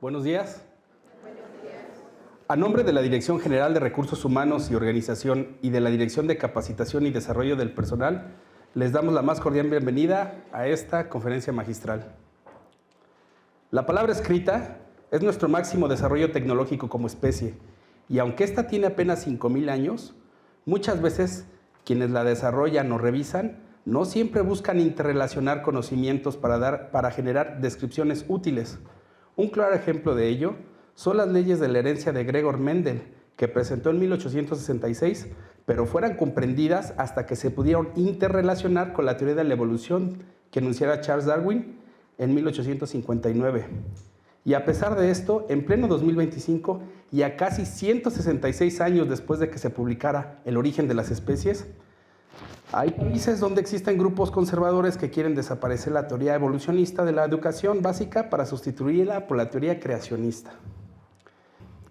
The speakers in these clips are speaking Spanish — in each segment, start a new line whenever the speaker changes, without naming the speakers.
Buenos días. A nombre de la Dirección General de Recursos Humanos y Organización y de la Dirección de Capacitación y Desarrollo del Personal, les damos la más cordial bienvenida a esta conferencia magistral. La palabra escrita es nuestro máximo desarrollo tecnológico como especie, y aunque esta tiene apenas 5,000 años, muchas veces quienes la desarrollan o revisan no siempre buscan interrelacionar conocimientos para generar descripciones útiles. Un claro ejemplo de ello son las leyes de la herencia de Gregor Mendel, que presentó en 1866, pero fueran comprendidas hasta que se pudieron interrelacionar con la teoría de la evolución que enunciara Charles Darwin en 1859. Y a pesar de esto, en pleno 2025 y a casi 166 años después de que se publicara El origen de las especies, hay países donde existen grupos conservadores que quieren desaparecer la teoría evolucionista de la educación básica para sustituirla por la teoría creacionista.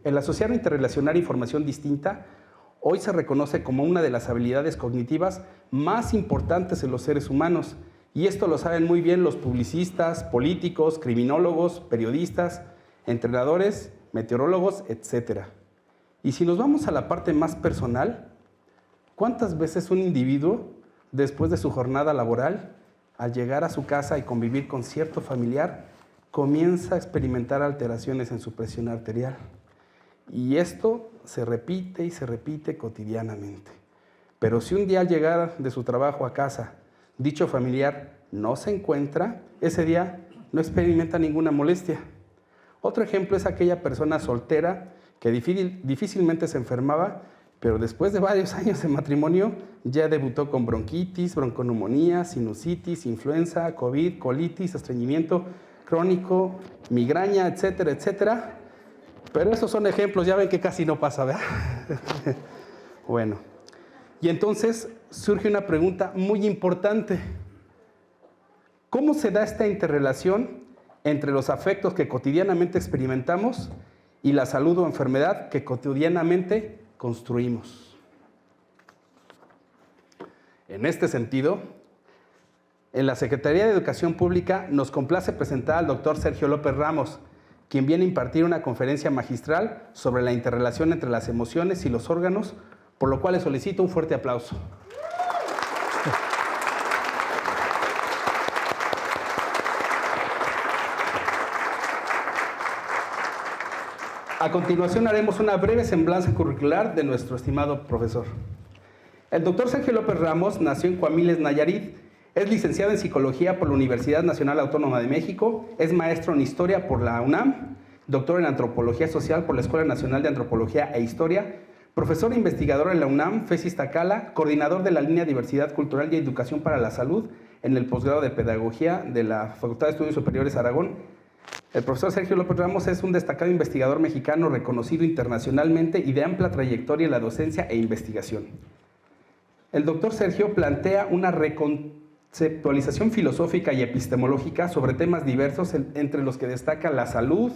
El asociar o interrelacionar información distinta hoy se reconoce como una de las habilidades cognitivas más importantes en los seres humanos, y esto lo saben muy bien los publicistas, políticos, criminólogos, periodistas, entrenadores, meteorólogos, etc. Y si nos vamos a la parte más personal, ¿cuántas veces un individuo, después de su jornada laboral, al llegar a su casa y convivir con cierto familiar, comienza a experimentar alteraciones en su presión arterial? Y esto se repite y se repite cotidianamente. Pero si un día al llegar de su trabajo a casa, dicho familiar no se encuentra, ese día no experimenta ninguna molestia. Otro ejemplo es aquella persona soltera que difícilmente se enfermaba, pero después de varios años de matrimonio ya debutó con bronquitis, bronconeumonía, sinusitis, influenza, COVID, colitis, estreñimiento crónico, migraña, etcétera, etcétera. Pero esos son ejemplos, ya ven que casi no pasa, ¿verdad? Bueno, y entonces surge una pregunta muy importante. ¿Cómo se da esta interrelación entre los afectos que cotidianamente experimentamos y la salud o enfermedad que cotidianamente construimos? En este sentido, en la Secretaría de Educación Pública nos complace presentar al doctor Sergio López Ramos, quien viene a impartir una conferencia magistral sobre la interrelación entre las emociones y los órganos, por lo cual le solicito un fuerte aplauso. A continuación haremos una breve semblanza curricular de nuestro estimado profesor. El doctor Sergio López Ramos nació en Coamiles, Nayarit. Es licenciado en Psicología por la Universidad Nacional Autónoma de México, es maestro en Historia por la UNAM, doctor en Antropología Social por la Escuela Nacional de Antropología e Historia, profesor e investigador en la UNAM, FES Iztacala, coordinador de la línea Diversidad Cultural y Educación para la Salud en el posgrado de Pedagogía de la Facultad de Estudios Superiores Aragón. El profesor Sergio López Ramos es un destacado investigador mexicano reconocido internacionalmente y de amplia trayectoria en la docencia e investigación. El doctor Sergio plantea una conceptualización filosófica y epistemológica sobre temas diversos, entre los que destacan la salud,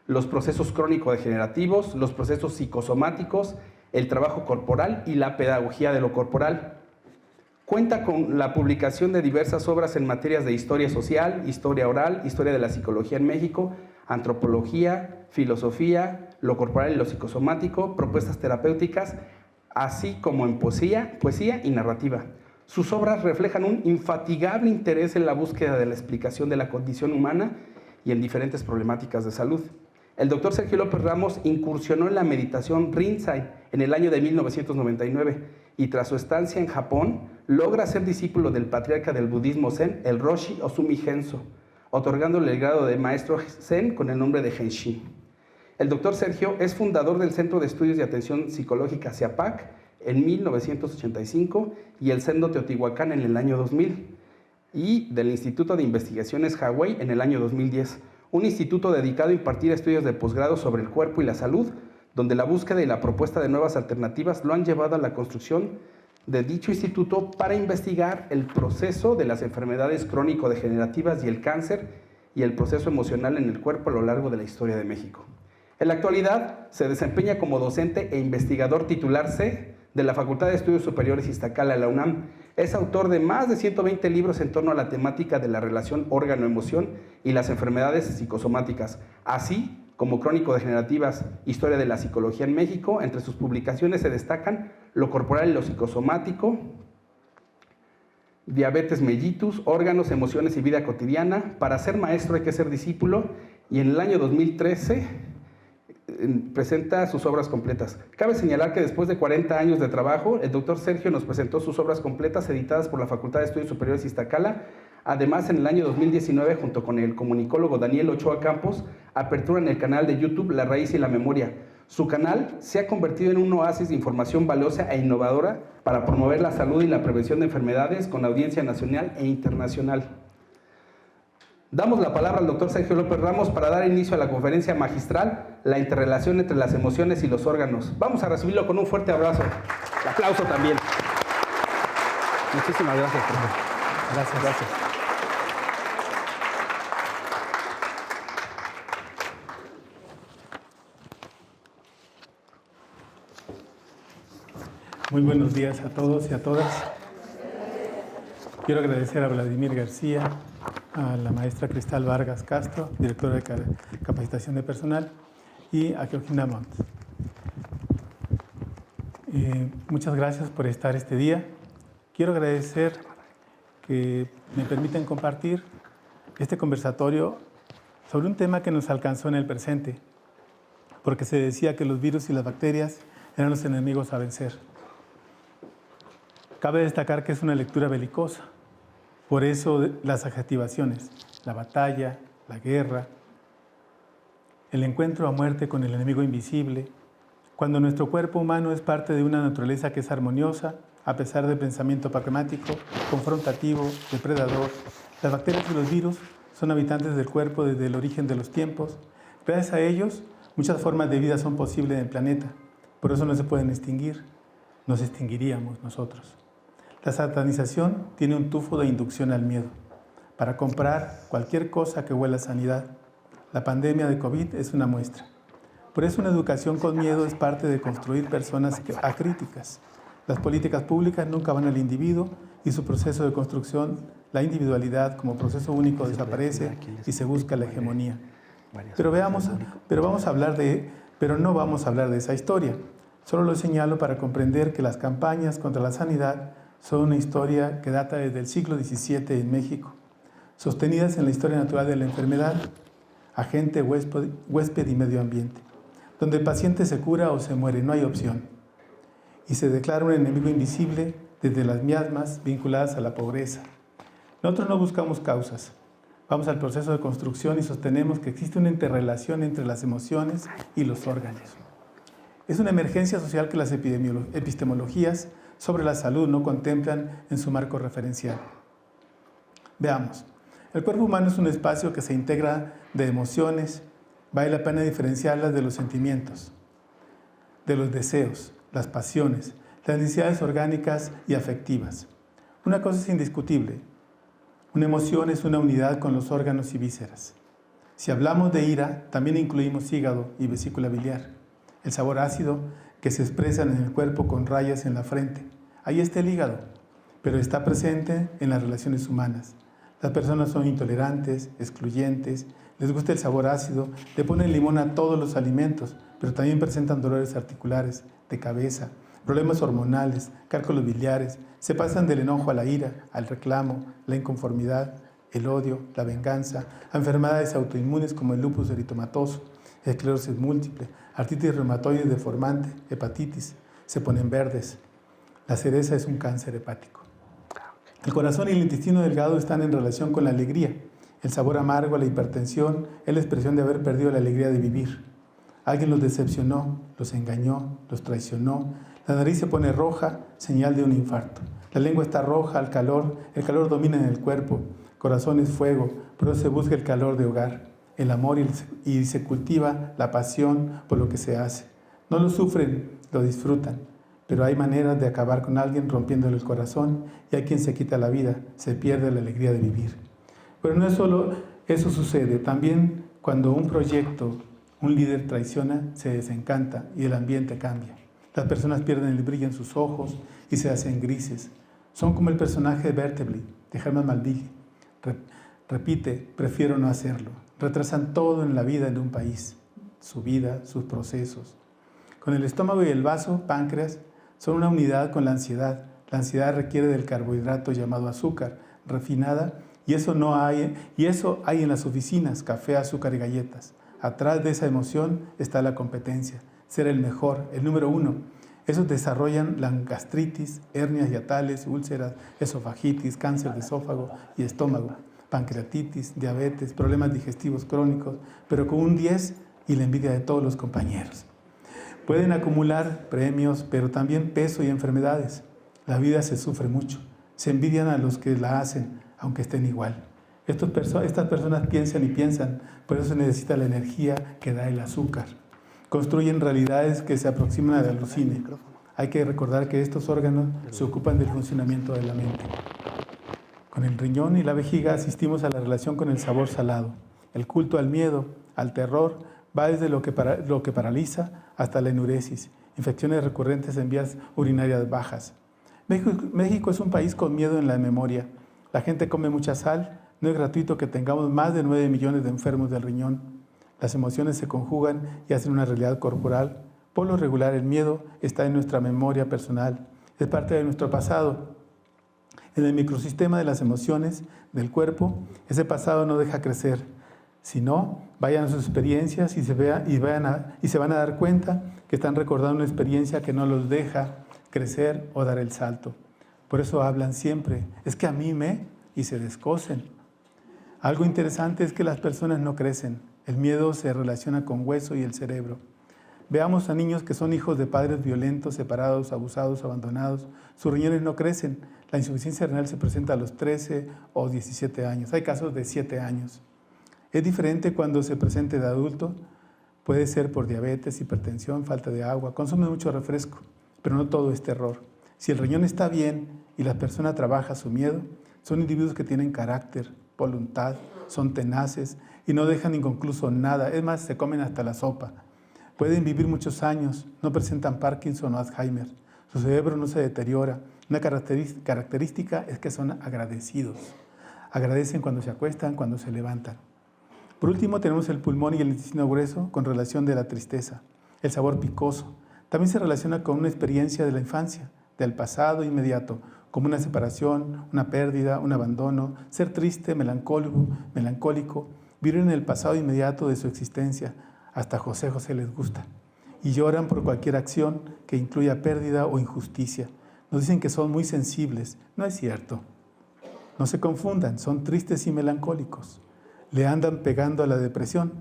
los procesos crónico-degenerativos, los procesos psicosomáticos, el trabajo corporal y la pedagogía de lo corporal. Cuenta con la publicación de diversas obras en materias de historia social, historia oral, historia de la psicología en México, antropología, filosofía, lo corporal y lo psicosomático, propuestas terapéuticas, así como en poesía y narrativa. Sus obras reflejan un infatigable interés en la búsqueda de la explicación de la condición humana y en diferentes problemáticas de salud. El doctor Sergio López Ramos incursionó en la meditación Rinzai en el año de 1999 y tras su estancia en Japón logra ser discípulo del patriarca del budismo Zen, el Roshi Ozumi Genso, otorgándole el grado de maestro Zen con el nombre de Henshin. El doctor Sergio es fundador del Centro de Estudios de Atención Psicológica CIAPAC en 1985 y el Sendo Teotihuacán en el año 2000 y del Instituto de Investigaciones Hawái en el año 2010, un instituto dedicado a impartir estudios de posgrado sobre el cuerpo y la salud, donde la búsqueda y la propuesta de nuevas alternativas lo han llevado a la construcción de dicho instituto para investigar el proceso de las enfermedades crónico-degenerativas y el cáncer y el proceso emocional en el cuerpo a lo largo de la historia de México. En la actualidad se desempeña como docente e investigador titular C de la Facultad de Estudios Superiores Iztacala, la UNAM. Es autor de más de 120 libros en torno a la temática de la relación órgano-emoción y las enfermedades psicosomáticas, así como crónico-degenerativas, historia de la psicología en México. Entre sus publicaciones se destacan Lo corporal y lo psicosomático, Diabetes mellitus, órganos, emociones y vida cotidiana, Para ser maestro hay que ser discípulo, y en el año 2013 presenta sus obras completas. Cabe señalar que después de 40 años de trabajo, el doctor Sergio nos presentó sus obras completas editadas por la Facultad de Estudios Superiores Iztacala. Además, en el año 2019, junto con el comunicólogo Daniel Ochoa Campos, apertura en el canal de YouTube La Raíz y la Memoria. Su canal se ha convertido en un oasis de información valiosa e innovadora para promover la salud y la prevención de enfermedades con audiencia nacional e internacional. Damos la palabra al doctor Sergio López Ramos para dar inicio a la conferencia magistral La interrelación entre las emociones y los órganos. Vamos a recibirlo con un fuerte abrazo. El aplauso también. Muchísimas gracias, profesor. Gracias.
Muy buenos días a todos y a todas. Quiero agradecer a Vladimir García, a la maestra Cristal Vargas Castro, directora de capacitación de personal, y a Georgina Montt. Muchas gracias por estar este día. Quiero agradecer que me permiten compartir este conversatorio sobre un tema que nos alcanzó en el presente, porque se decía que los virus y las bacterias eran los enemigos a vencer. Cabe destacar que es una lectura belicosa, por eso las adjetivaciones, la batalla, la guerra, el encuentro a muerte con el enemigo invisible, cuando nuestro cuerpo humano es parte de una naturaleza que es armoniosa, a pesar del pensamiento pragmático, confrontativo, depredador. Las bacterias y los virus son habitantes del cuerpo desde el origen de los tiempos. Gracias a ellos, muchas formas de vida son posibles en el planeta, por eso no se pueden extinguir, nos extinguiríamos nosotros. La satanización tiene un tufo de inducción al miedo, para comprar cualquier cosa que huela a sanidad. La pandemia de COVID es una muestra. Por eso una educación con miedo es parte de construir personas acríticas. Las políticas públicas nunca van al individuo y su proceso de construcción, la individualidad como proceso único desaparece y se busca la hegemonía. Pero no vamos a hablar de esa historia. Solo lo señalo para comprender que las campañas contra la sanidad son una historia que data desde el siglo XVII en México, sostenidas en la historia natural de la enfermedad, agente, huésped y medio ambiente, donde el paciente se cura o se muere, no hay opción, y se declara un enemigo invisible desde las miasmas vinculadas a la pobreza. Nosotros no buscamos causas, vamos al proceso de construcción y sostenemos que existe una interrelación entre las emociones y los órganos. Es una emergencia social que las epistemologías sobre la salud no contemplan en su marco referencial. Veamos, el cuerpo humano es un espacio que se integra de emociones, vale la pena diferenciarlas de los sentimientos, de los deseos, las pasiones, las necesidades orgánicas y afectivas. Una cosa es indiscutible, una emoción es una unidad con los órganos y vísceras. Si hablamos de ira, también incluimos hígado y vesícula biliar, el sabor ácido que se expresan en el cuerpo con rayas en la frente. Ahí está el hígado, pero está presente en las relaciones humanas. Las personas son intolerantes, excluyentes, les gusta el sabor ácido, le ponen limón a todos los alimentos, pero también presentan dolores articulares, de cabeza, problemas hormonales, cálculos biliares, se pasan del enojo a la ira, al reclamo, la inconformidad, el odio, la venganza, a enfermedades autoinmunes como el lupus eritematoso, esclerosis múltiple, artritis reumatoide deformante, hepatitis, se ponen verdes. La cereza es un cáncer hepático. El corazón y el intestino delgado están en relación con la alegría. El sabor amargo, la hipertensión, es la expresión de haber perdido la alegría de vivir. Alguien los decepcionó, los engañó, los traicionó. La nariz se pone roja, señal de un infarto. La lengua está roja, el calor domina en el cuerpo. Corazón es fuego, pero se busca el calor de hogar, el amor y se cultiva la pasión por lo que se hace. No lo sufren, lo disfrutan, pero hay maneras de acabar con alguien rompiéndole el corazón y hay quien se quita la vida, se pierde la alegría de vivir. Pero no es solo eso sucede, también cuando un proyecto, un líder traiciona, se desencanta y el ambiente cambia. Las personas pierden el brillo en sus ojos y se hacen grises. Son como el personaje de Vertebly, de Herman Melville. Repite, prefiero no hacerlo. Retrasan todo en la vida de un país, su vida, sus procesos. Con el estómago y el vaso, páncreas, son una unidad con la ansiedad. La ansiedad requiere del carbohidrato llamado azúcar, refinada, y eso hay en las oficinas, café, azúcar y galletas. Atrás de esa emoción está la competencia, ser el mejor, el número uno. Esos desarrollan la gastritis, hernias hiatales, úlceras, esofagitis, cáncer de esófago y estómago, pancreatitis, diabetes, problemas digestivos crónicos, pero con un 10 y la envidia de todos los compañeros. Pueden acumular premios, pero también peso y enfermedades. La vida se sufre mucho. Se envidian a los que la hacen, aunque estén igual. Estas personas piensan y piensan, por eso se necesita la energía que da el azúcar. Construyen realidades que se aproximan al alucine. Hay que recordar que estos órganos se ocupan del funcionamiento de la mente. Con el riñón y la vejiga asistimos a la relación con el sabor salado. El culto al miedo, al terror, va desde lo que paraliza hasta la enuresis, infecciones recurrentes en vías urinarias bajas. México es un país con miedo en la memoria. La gente come mucha sal. No es gratuito que tengamos más de 9 millones de enfermos del riñón. Las emociones se conjugan y hacen una realidad corporal. Por lo regular, el miedo está en nuestra memoria personal. Es parte de nuestro pasado. En el microsistema de las emociones del cuerpo, ese pasado no deja crecer. Si no, vayan a sus experiencias y se van a dar cuenta que están recordando una experiencia que no los deja crecer o dar el salto. Por eso hablan siempre, es que a mí y se descosen. Algo interesante es que las personas no crecen. El miedo se relaciona con hueso y el cerebro. Veamos a niños que son hijos de padres violentos, separados, abusados, abandonados. Sus riñones no crecen. La insuficiencia renal se presenta a los 13 o 17 años. Hay casos de 7 años. Es diferente cuando se presente de adulto. Puede ser por diabetes, hipertensión, falta de agua. Consume mucho refresco, pero no todo es terror. Si el riñón está bien y la persona trabaja su miedo, son individuos que tienen carácter, voluntad, son tenaces y no dejan inconcluso nada. Es más, se comen hasta la sopa. Pueden vivir muchos años, no presentan Parkinson o Alzheimer. Su cerebro no se deteriora. Una característica es que son agradecidos. Agradecen cuando se acuestan, cuando se levantan. Por último, tenemos el pulmón y el intestino grueso con relación de la tristeza. El sabor picoso. También se relaciona con una experiencia de la infancia, del pasado inmediato, como una separación, una pérdida, un abandono, ser triste, melancólico, vivir en el pasado inmediato de su existencia. Hasta José les gusta. Y lloran por cualquier acción que incluya pérdida o injusticia. Nos dicen que son muy sensibles. No es cierto. No se confundan, son tristes y melancólicos. Le andan pegando a la depresión.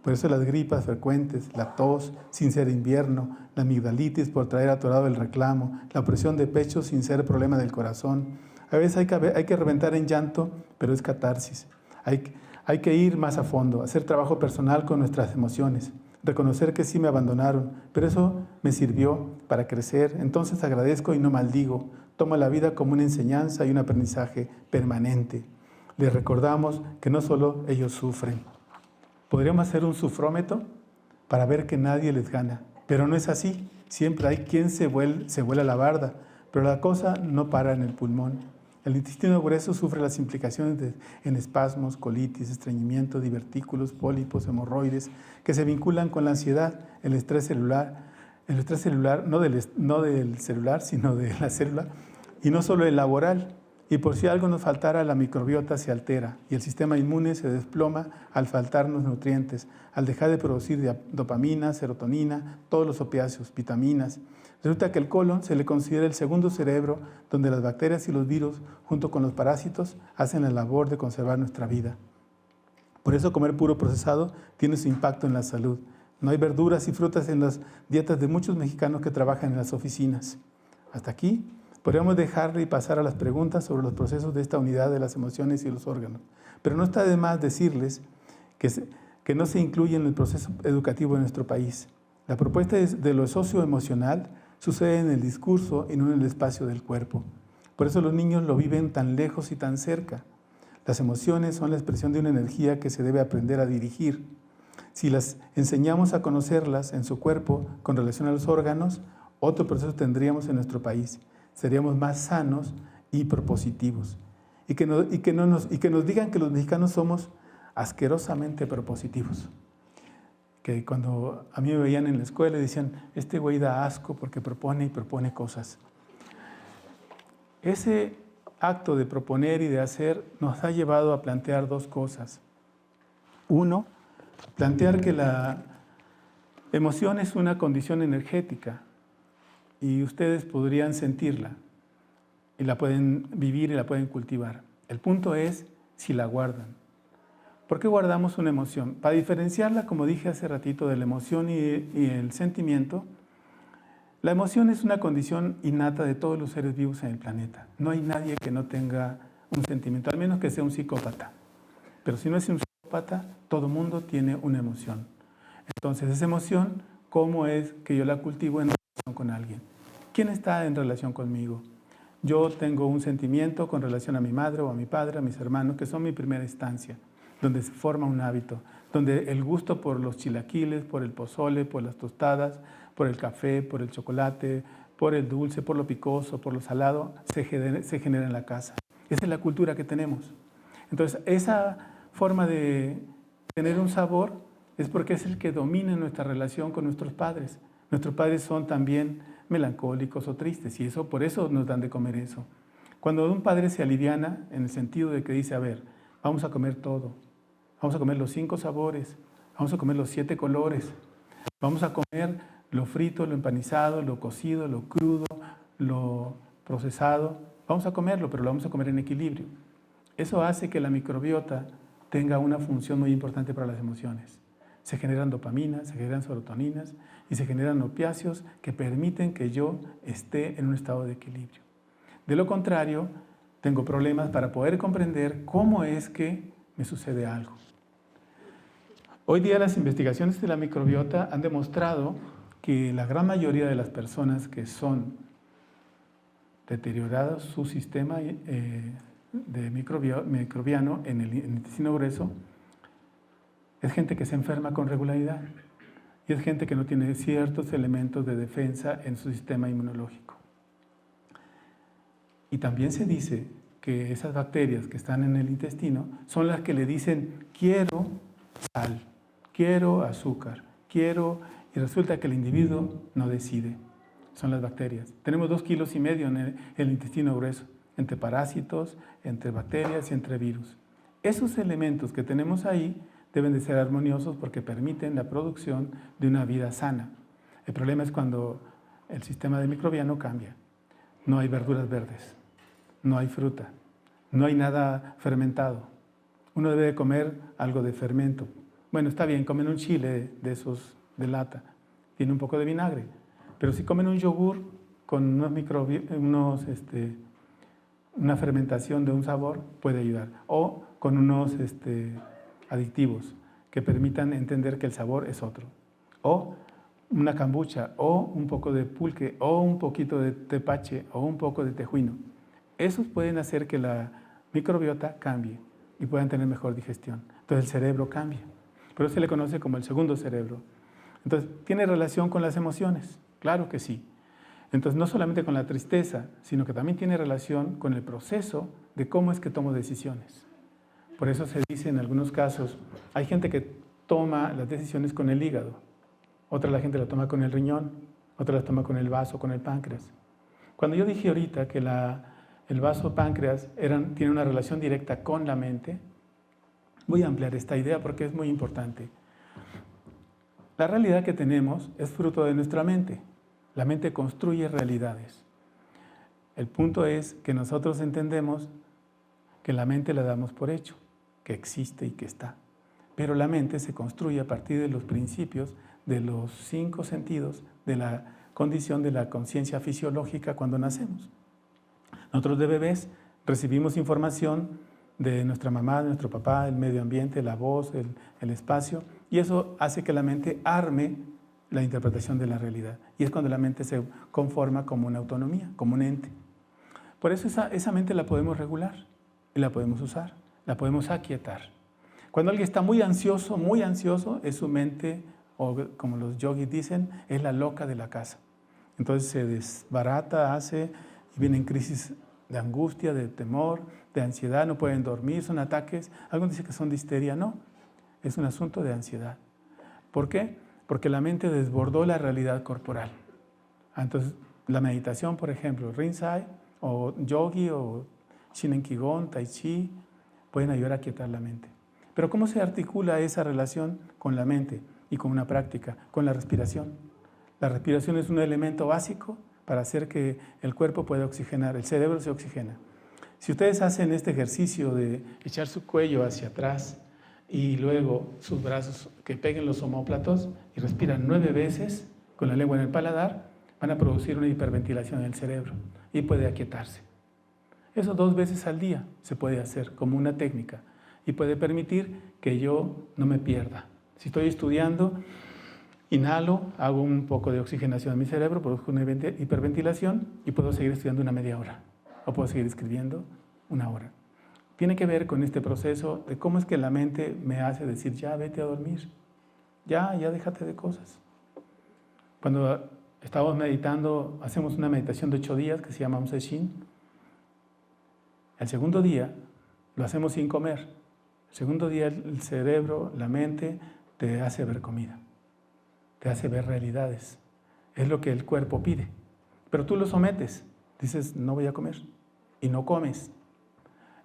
Por eso las gripas frecuentes, la tos sin ser invierno, la amigdalitis por traer atorado el reclamo, la opresión de pecho sin ser problema del corazón. A veces hay que reventar en llanto, pero es catarsis. Hay que ir más a fondo, hacer trabajo personal con nuestras emociones, reconocer que sí me abandonaron, pero eso me sirvió para crecer. Entonces agradezco y no maldigo. Tomo la vida como una enseñanza y un aprendizaje permanente. Les recordamos que no solo ellos sufren. Podríamos hacer un sufrómetro para ver que nadie les gana, pero no es así. Siempre hay quien se vuela la barda, pero la cosa no para en el pulmón. El intestino grueso sufre las implicaciones en espasmos, colitis, estreñimiento, divertículos, pólipos, hemorroides, que se vinculan con la ansiedad, el estrés celular, no del celular, sino de la célula, y no solo el laboral. Y por si algo nos faltara, la microbiota se altera y el sistema inmune se desploma al faltarnos nutrientes, al dejar de producir dopamina, serotonina, todos los opiáceos, vitaminas. Resulta que el colon se le considera el segundo cerebro donde las bacterias y los virus, junto con los parásitos, hacen la labor de conservar nuestra vida. Por eso comer puro procesado tiene su impacto en la salud. No hay verduras y frutas en las dietas de muchos mexicanos que trabajan en las oficinas. Hasta aquí podríamos dejarle y pasar a las preguntas sobre los procesos de esta unidad de las emociones y los órganos. Pero no está de más decirles que no se incluye en el proceso educativo de nuestro país. La propuesta de lo socioemocional sucede en el discurso y no en el espacio del cuerpo. Por eso los niños lo viven tan lejos y tan cerca. Las emociones son la expresión de una energía que se debe aprender a dirigir. Si las enseñamos a conocerlas en su cuerpo con relación a los órganos, otro proceso tendríamos en nuestro país. Seríamos más sanos y propositivos. Y que nos digan que los mexicanos somos asquerosamente propositivos. Que cuando a mí me veían en la escuela decían, este güey da asco porque propone y propone cosas. Ese acto de proponer y de hacer nos ha llevado a plantear dos cosas. Uno, plantear que la emoción es una condición energética y ustedes podrían sentirla y la pueden vivir y la pueden cultivar. El punto es si la guardan. ¿Por qué guardamos una emoción? Para diferenciarla, como dije hace ratito, de la emoción y el sentimiento, la emoción es una condición innata de todos los seres vivos en el planeta. No hay nadie que no tenga un sentimiento, al menos que sea un psicópata. Pero si no es un psicópata, todo mundo tiene una emoción. Entonces, esa emoción, ¿cómo es que yo la cultivo en relación con alguien? ¿Quién está en relación conmigo? Yo tengo un sentimiento con relación a mi madre o a mi padre, a mis hermanos, que son mi primera instancia, donde se forma un hábito, donde el gusto por los chilaquiles, por el pozole, por las tostadas, por el café, por el chocolate, por el dulce, por lo picoso, por lo salado, se genera en la casa. Esa es la cultura que tenemos. Entonces, esa forma de tener un sabor es porque es el que domina nuestra relación con nuestros padres. Nuestros padres son también melancólicos o tristes y por eso nos dan de comer eso. Cuando un padre se aliviana en el sentido de que dice, a ver, vamos a comer todo, vamos a comer los 5 sabores, vamos a comer los 7 colores, vamos a comer lo frito, lo empanizado, lo cocido, lo crudo, lo procesado, vamos a comerlo, pero lo vamos a comer en equilibrio. Eso hace que la microbiota tenga una función muy importante para las emociones. Se generan dopaminas, se generan serotoninas y se generan opiáceos que permiten que yo esté en un estado de equilibrio. De lo contrario, tengo problemas para poder comprender cómo es que me sucede algo. Hoy día las investigaciones de la microbiota han demostrado que la gran mayoría de las personas que son deteriorados su sistema de microbiano en el intestino grueso, es gente que se enferma con regularidad y es gente que no tiene ciertos elementos de defensa en su sistema inmunológico. Y también se dice que esas bacterias que están en el intestino son las que le dicen quiero sal, quiero azúcar, quiero... Y resulta que el individuo no decide, son las bacterias. Tenemos 2,5 kilos en el intestino grueso, entre parásitos, entre bacterias y entre virus. Esos elementos que tenemos ahí deben de ser armoniosos porque permiten la producción de una vida sana. El problema es cuando el sistema de microbiano cambia. No hay verduras verdes, no hay fruta, no hay nada fermentado. Uno debe comer algo de fermento. Bueno, está bien, comen un chile de esos de lata, tiene un poco de vinagre, pero si comen un yogur con una fermentación de un sabor, puede ayudar. O con unos adictivos que permitan entender que el sabor es otro. O una kombucha, o un poco de pulque, o un poquito de tepache, o un poco de tejuino. Esos pueden hacer que la microbiota cambie y puedan tener mejor digestión. Entonces el cerebro cambia. Por eso se le conoce como el segundo cerebro. Entonces, ¿tiene relación con las emociones? Claro que sí. Entonces, no solamente con la tristeza, sino que también tiene relación con el proceso de cómo es que tomo decisiones. Por eso se dice en algunos casos, hay gente que toma las decisiones con el hígado, otra la gente la toma con el riñón, otra la toma con el vaso, con el páncreas. Cuando yo dije ahorita que el vaso páncreas tiene una relación directa con la mente, voy a ampliar esta idea porque es muy importante. La realidad que tenemos es fruto de nuestra mente. La mente construye realidades. El punto es que nosotros entendemos que la mente la damos por hecho, que existe y que está. Pero la mente se construye a partir de los principios de los 5 sentidos de la condición de la conciencia fisiológica cuando nacemos. Nosotros de bebés recibimos información de nuestra mamá, de nuestro papá, el medio ambiente, la voz, el espacio, y eso hace que la mente arme la interpretación de la realidad. Y es cuando la mente se conforma como una autonomía, como un ente. Por eso esa mente la podemos regular y la podemos usar, la podemos aquietar. Cuando alguien está muy ansioso, es su mente, o como los yogis dicen, es la loca de la casa. Entonces se desbarata, y vienen crisis de angustia, de temor, de ansiedad, no pueden dormir, son ataques. Algunos dicen que son de histeria, no, es un asunto de ansiedad. ¿Por qué? Porque la mente desbordó la realidad corporal. Entonces, la meditación, por ejemplo, Rinzai, o Yogi, o Shinen Qigong, Tai Chi, pueden ayudar a quietar la mente. Pero ¿cómo se articula esa relación con la mente y con una práctica? Con la respiración. La respiración es un elemento básico para hacer que el cuerpo pueda oxigenar, el cerebro se oxigena. Si ustedes hacen este ejercicio de echar su cuello hacia atrás y luego sus brazos que peguen los omóplatos y respiran 9 veces con la lengua en el paladar, van a producir una hiperventilación en el cerebro y puede aquietarse. Eso 2 veces al día se puede hacer como una técnica y puede permitir que yo no me pierda. Si estoy estudiando, inhalo, hago un poco de oxigenación en mi cerebro, produzco una hiperventilación y puedo seguir estudiando una media hora o puedo seguir escribiendo 1 hora. Tiene que ver con este proceso de cómo es que la mente me hace decir, ya vete a dormir, ya déjate de cosas. Cuando estamos meditando, hacemos una meditación de 8 días que se llama Aum Seshin. El segundo día lo hacemos sin comer. El segundo día el cerebro, la mente, te hace ver comida, te hace ver realidades. Es lo que el cuerpo pide. Pero tú lo sometes, dices, no voy a comer, y no comes.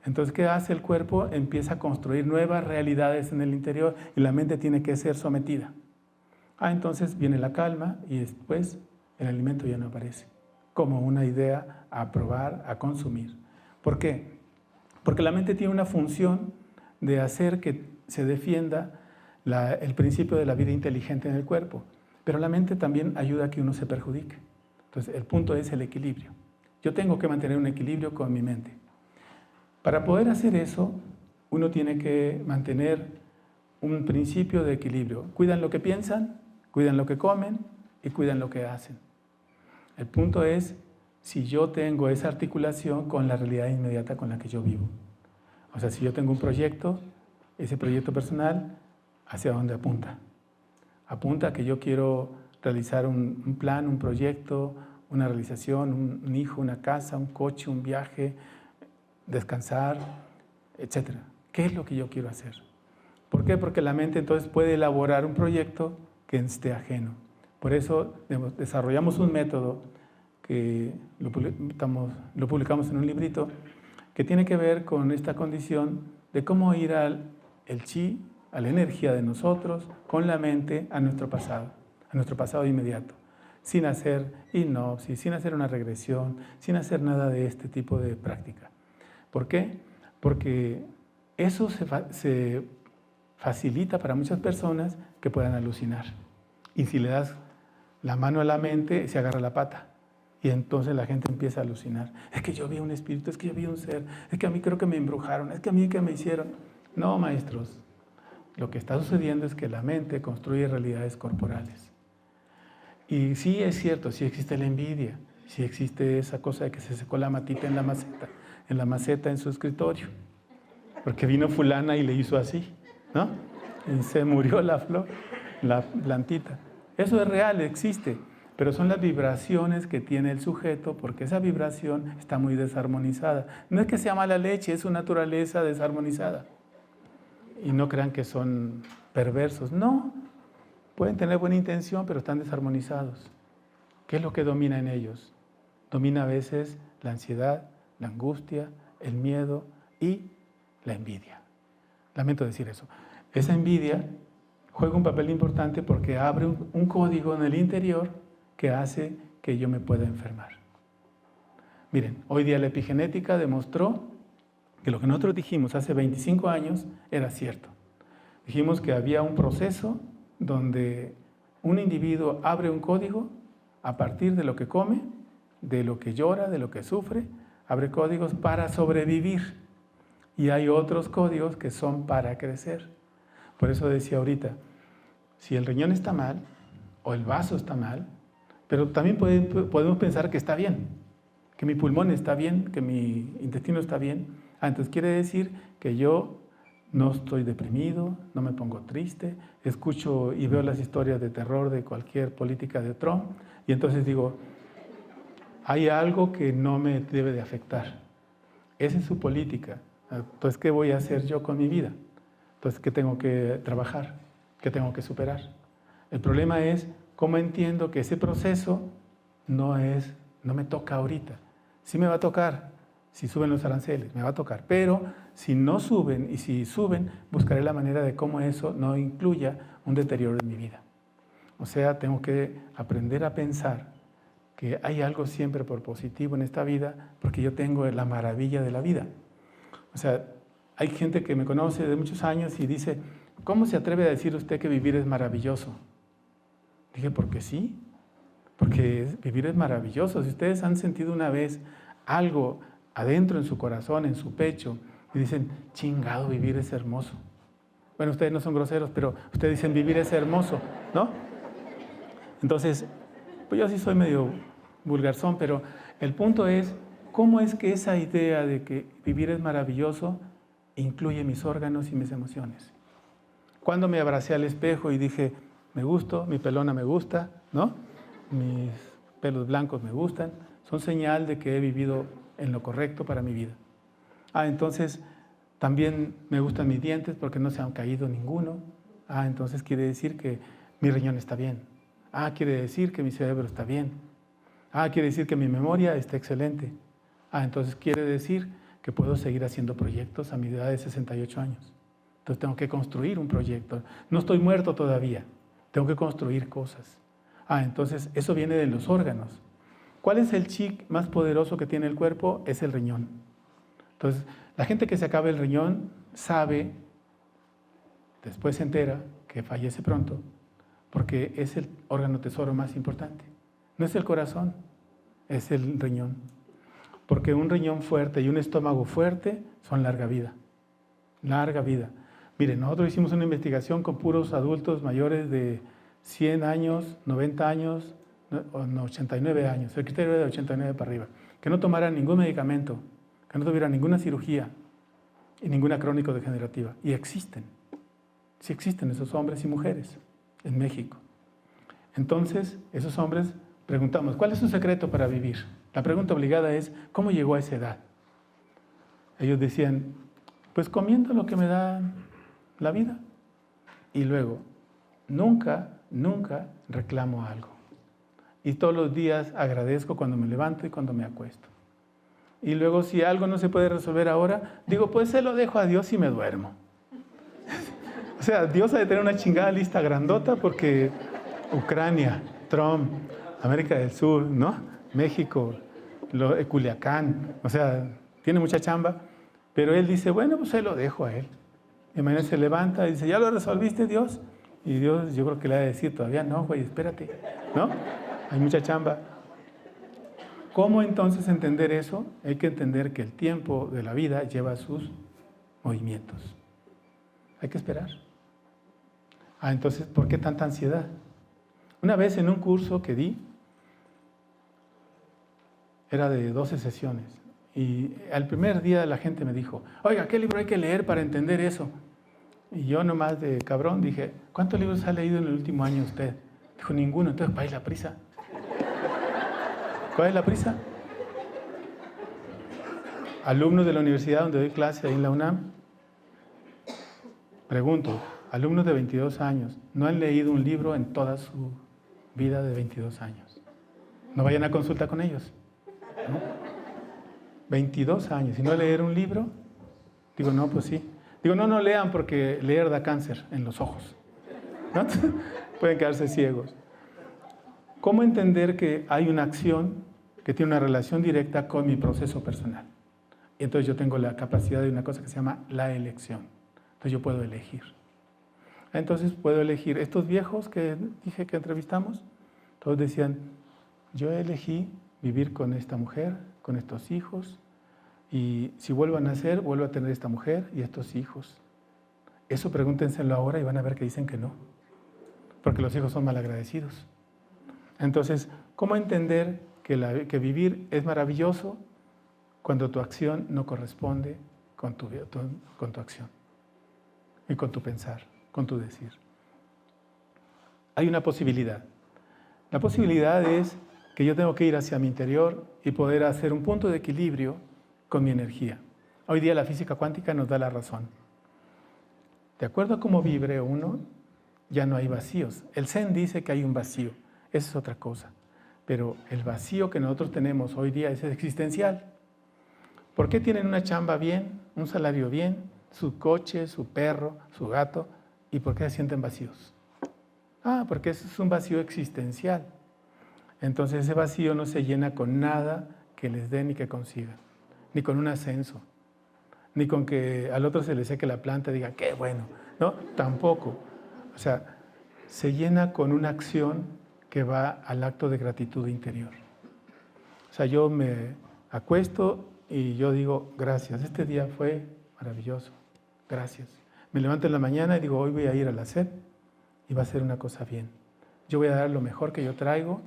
Entonces, ¿qué hace el cuerpo? Empieza a construir nuevas realidades en el interior y la mente tiene que ser sometida. Entonces viene la calma y después el alimento ya no aparece como una idea a probar, a consumir. ¿Por qué? Porque la mente tiene una función de hacer que se defienda el principio de la vida inteligente en el cuerpo, pero la mente también ayuda a que uno se perjudique. Entonces, el punto es el equilibrio. Yo tengo que mantener un equilibrio con mi mente. Para poder hacer eso, uno tiene que mantener un principio de equilibrio. Cuidan lo que piensan, cuidan lo que comen y cuidan lo que hacen. El punto es si yo tengo esa articulación con la realidad inmediata con la que yo vivo. O sea, si yo tengo un proyecto, ese proyecto personal, ¿hacia dónde apunta? Apunta a que yo quiero realizar un plan, un proyecto, una realización, un hijo, una casa, un coche, un viaje, descansar, etc. ¿Qué es lo que yo quiero hacer? ¿Por qué? Porque la mente entonces puede elaborar un proyecto que esté ajeno. Por eso desarrollamos un método que lo publicamos en un librito que tiene que ver con esta condición de cómo ir al chi, a la energía de nosotros, con la mente, a nuestro pasado inmediato, sin hacer hipnosis, sin hacer una regresión, sin hacer nada de este tipo de práctica. ¿Por qué? Porque eso se facilita para muchas personas que puedan alucinar. Y si le das la mano a la mente, se agarra la pata. Y entonces la gente empieza a alucinar. Es que yo vi un espíritu, es que yo vi un ser, es que a mí creo que me embrujaron, es que a mí que me hicieron. No, maestros. Lo que está sucediendo es que la mente construye realidades corporales. Y sí es cierto, sí existe la envidia, sí existe esa cosa de que se secó la matita en la maceta en su escritorio. Porque vino fulana y le hizo así, ¿no? Y se murió la flor, la plantita. Eso es real, existe, pero son las vibraciones que tiene el sujeto porque esa vibración está muy desarmonizada. No es que sea mala leche, es su naturaleza desarmonizada. Y no crean que son perversos, no. Pueden tener buena intención, pero están desarmonizados. ¿Qué es lo que domina en ellos? Domina a veces la ansiedad, la angustia, el miedo y la envidia. Lamento decir eso. Esa envidia juega un papel importante porque abre un código en el interior que hace que yo me pueda enfermar. Miren, hoy día la epigenética demostró que lo que nosotros dijimos hace 25 años era cierto. Dijimos que había un proceso donde un individuo abre un código a partir de lo que come, de lo que llora, de lo que sufre, abre códigos para sobrevivir. Y hay otros códigos que son para crecer. Por eso decía ahorita, si el riñón está mal o el vaso está mal, pero también podemos pensar que está bien, que mi pulmón está bien, que mi intestino está bien. Entonces quiere decir que yo no estoy deprimido, no me pongo triste, escucho y veo las historias de terror de cualquier política de Trump y entonces digo, hay algo que no me debe de afectar. Esa es su política. Entonces, ¿qué voy a hacer yo con mi vida? Entonces, ¿qué tengo que trabajar? ¿Qué tengo que superar? El problema es cómo entiendo que ese proceso no me toca ahorita. Sí me va a tocar, si suben los aranceles, me va a tocar. Pero si no suben y si suben, buscaré la manera de cómo eso no incluya un deterioro en mi vida. O sea, tengo que aprender a pensar que hay algo siempre por positivo en esta vida, porque yo tengo la maravilla de la vida. O sea, hay gente que me conoce de muchos años y dice, ¿cómo se atreve a decir usted que vivir es maravilloso? Dije, porque sí, porque vivir es maravilloso. Si ustedes han sentido una vez algo adentro en su corazón, en su pecho, y dicen, chingado, vivir es hermoso. Bueno, ustedes no son groseros, pero ustedes dicen, vivir es hermoso, ¿no? Entonces, pues yo sí soy medio vulgarzón, pero el punto es, ¿cómo es que esa idea de que vivir es maravilloso incluye mis órganos y mis emociones? Cuando me abracé al espejo y dije, me gusto, mi pelona me gusta, ¿no? Mis pelos blancos me gustan, son señal de que he vivido en lo correcto para mi vida. Entonces, también me gustan mis dientes porque no se han caído ninguno. Entonces quiere decir que mi riñón está bien. Quiere decir que mi cerebro está bien. Quiere decir que mi memoria está excelente. Entonces quiere decir que puedo seguir haciendo proyectos a mi edad de 68 años. Entonces tengo que construir un proyecto. No estoy muerto todavía. Tengo que construir cosas. Entonces eso viene de los órganos. ¿Cuál es el chi más poderoso que tiene el cuerpo? Es el riñón. Entonces, la gente que se acaba el riñón sabe, después se entera que fallece pronto, porque es el órgano tesoro más importante. No es el corazón, es el riñón. Porque un riñón fuerte y un estómago fuerte son larga vida. Larga vida. Miren, nosotros hicimos una investigación con puros adultos mayores de 100 años, 90 años, 89 años. El criterio era de 89 para arriba. Que no tomaran ningún medicamento, que no tuvieran ninguna cirugía y ninguna crónico-degenerativa. Y existen. Sí existen esos hombres y mujeres en México. Entonces, esos hombres preguntamos, ¿cuál es su secreto para vivir? La pregunta obligada es, ¿cómo llegó a esa edad? Ellos decían, pues comiendo lo que me da la vida. Y luego, nunca reclamo algo. Y todos los días agradezco cuando me levanto y cuando me acuesto. Y luego, si algo no se puede resolver ahora, digo, pues se lo dejo a Dios y me duermo. O sea, Dios ha de tener una chingada lista grandota porque Ucrania, Trump, América del Sur, ¿no? México, Culiacán, o sea, tiene mucha chamba. Pero él dice, bueno, pues se lo dejo a él. Y mañana se levanta y dice, ¿ya lo resolviste, Dios? Y Dios, yo creo que le va a decir, todavía no, güey, espérate, ¿no? Hay mucha chamba. ¿Cómo entonces entender eso? Hay que entender que el tiempo de la vida lleva sus movimientos. Hay que esperar. Entonces, ¿por qué tanta ansiedad? Una vez en un curso que di, era de 12 sesiones, y al primer día la gente me dijo, oiga, ¿qué libro hay que leer para entender eso? Y yo nomás de cabrón dije, ¿cuántos libros ha leído en el último año usted? Dijo, ninguno. Entonces, ¿cuál es la prisa? ¿Cuál es la prisa? Alumnos de la universidad donde doy clase, ahí en la UNAM, pregunto, alumnos de 22 años, ¿no han leído un libro en toda su vida de 22 años? No vayan a consulta con ellos, ¿no? 22 años, ¿y no leer un libro? Digo, no, pues sí. Digo, no lean porque leer da cáncer en los ojos, ¿no? Pueden quedarse ciegos. ¿Cómo entender que hay una acción que tiene una relación directa con mi proceso personal? Y entonces yo tengo la capacidad de una cosa que se llama la elección. Entonces yo puedo elegir. Entonces puedo elegir. Estos viejos que dije que entrevistamos, todos decían, yo elegí vivir con esta mujer, con estos hijos, y si vuelvo a nacer, vuelvo a tener esta mujer y estos hijos. Eso pregúntenselo ahora y van a ver que dicen que no, porque los hijos son malagradecidos. Entonces, ¿cómo entender que vivir es maravilloso cuando tu acción no corresponde con tu acción y con tu pensar, con tu decir? Hay una posibilidad. La posibilidad es que yo tengo que ir hacia mi interior y poder hacer un punto de equilibrio con mi energía. Hoy día la física cuántica nos da la razón. De acuerdo a cómo vibre uno, ya no hay vacíos. El Zen dice que hay un vacío, eso es otra cosa. Pero el vacío que nosotros tenemos hoy día es existencial. ¿Por qué tienen una chamba bien, un salario bien, su coche, su perro, su gato? ¿Y por qué se sienten vacíos? Porque ese es un vacío existencial. Entonces ese vacío no se llena con nada que les dé ni que consigan, ni con un ascenso, ni con que al otro se le seque la planta y diga, qué bueno, ¿no? Tampoco. O sea, se llena con una acción que va al acto de gratitud interior. O sea, yo me acuesto y yo digo, gracias, este día fue maravilloso, gracias. Me levanto en la mañana y digo, hoy voy a ir a la SEP y va a ser una cosa bien. Yo voy a dar lo mejor que yo traigo.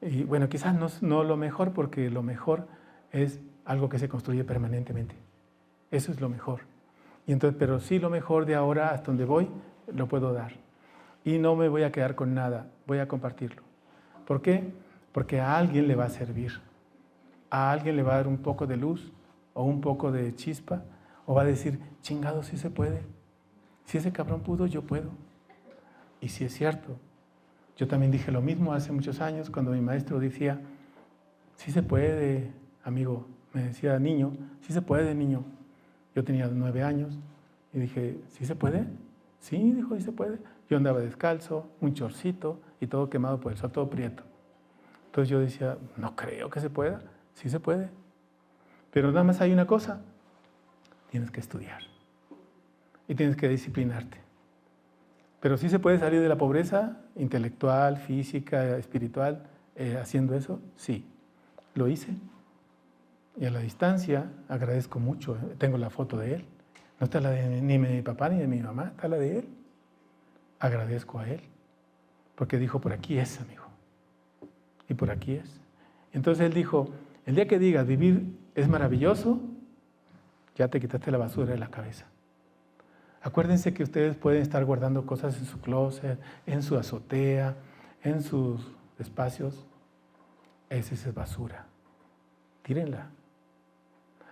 Y bueno, quizás no lo mejor, porque lo mejor es algo que se construye permanentemente. Eso es lo mejor. Y entonces, pero sí, lo mejor de ahora hasta donde voy, lo puedo dar. Y no me voy a quedar con nada, voy a compartirlo. ¿Por qué? Porque a alguien le va a servir. A alguien le va a dar un poco de luz o un poco de chispa, o va a decir, chingado, sí se puede. Si ese cabrón pudo, yo puedo. Y sí es cierto. Yo también dije lo mismo hace muchos años cuando mi maestro decía, sí se puede, amigo. Me decía, niño, sí se puede, niño. Yo tenía 9 años y dije, ¿sí se puede? Sí, dijo, sí se puede. Yo andaba descalzo, un chorcito y todo quemado por el sol, todo prieto. Entonces yo decía, no creo que se pueda. Sí se puede. Pero nada más hay una cosa, tienes que estudiar y tienes que disciplinarte. Pero sí se puede salir de la pobreza intelectual, física, espiritual, haciendo eso, sí. Lo hice. Y a la distancia agradezco mucho. Tengo la foto de él. No está la de ni de mi papá ni de mi mamá, está la de él. Agradezco a él. Porque dijo, por aquí es, amigo. Y por aquí es. Entonces él dijo, el día que digas vivir es maravilloso, ya te quitaste la basura de la cabeza. Acuérdense que ustedes pueden estar guardando cosas en su closet, en su azotea, en sus espacios. Esa es basura. Tírenla.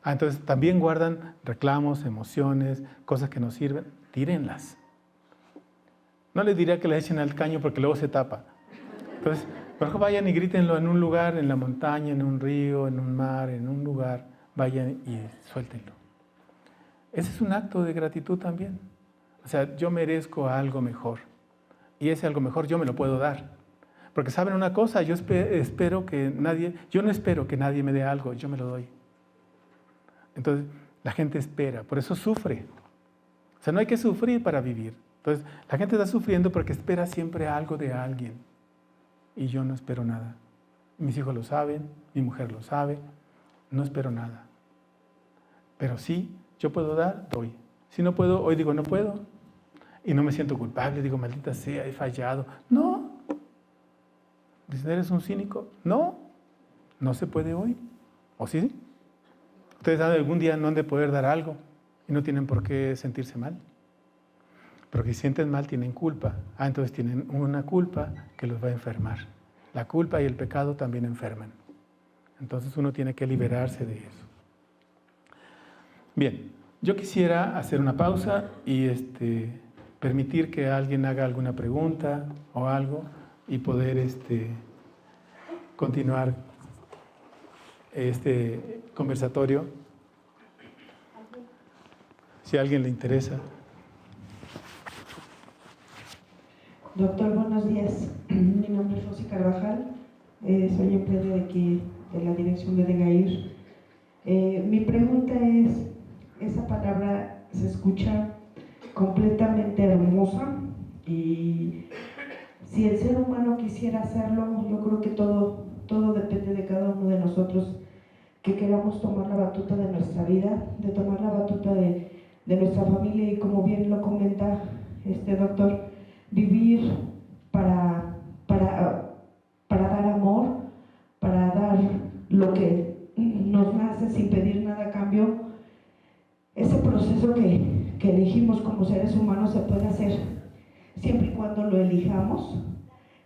Entonces también guardan reclamos, emociones, cosas que no sirven. Tírenlas. No les diría que las echen al caño porque luego se tapa. Entonces, mejor vayan y grítenlo en un lugar, en la montaña, en un río, en un mar, en un lugar. Vayan y suéltenlo. Ese es un acto de gratitud también. O sea, yo merezco algo mejor. Y ese algo mejor yo me lo puedo dar. Porque ¿saben una cosa? Yo no espero que nadie me dé algo, yo me lo doy. Entonces, la gente espera, por eso sufre. O sea, no hay que sufrir para vivir. Entonces, la gente está sufriendo porque espera siempre algo de alguien. Y yo no espero nada. Mis hijos lo saben, mi mujer lo sabe. No espero nada. Pero sí, yo puedo dar, doy. Si no puedo, hoy digo no puedo. Y no me siento culpable, digo maldita sea, he fallado. No. Dicen, ¿eres un cínico? No. No se puede hoy. ¿O sí? Ustedes algún día no han de poder dar algo y no tienen por qué sentirse mal. Pero que si sienten mal tienen culpa. Entonces tienen una culpa que los va a enfermar. La culpa y el pecado también enferman. Entonces uno tiene que liberarse de eso. Bien, yo quisiera hacer una pausa y permitir que alguien haga alguna pregunta o algo y poder continuar este conversatorio. Si a alguien le interesa.
Doctor, buenos días. Mi nombre es Rosy Carvajal. Soy empleada de aquí, de la dirección de DEGAIR. Mi pregunta es, esa palabra se escucha completamente hermosa y si el ser humano quisiera hacerlo, yo creo que todo depende de cada uno de nosotros, que queramos tomar la batuta de nuestra vida, de tomar la batuta de nuestra familia y como bien lo comenta doctor, vivir para dar amor, para dar lo que nos nace sin pedir nada a cambio. Ese proceso que elegimos como seres humanos se puede hacer siempre y cuando lo elijamos,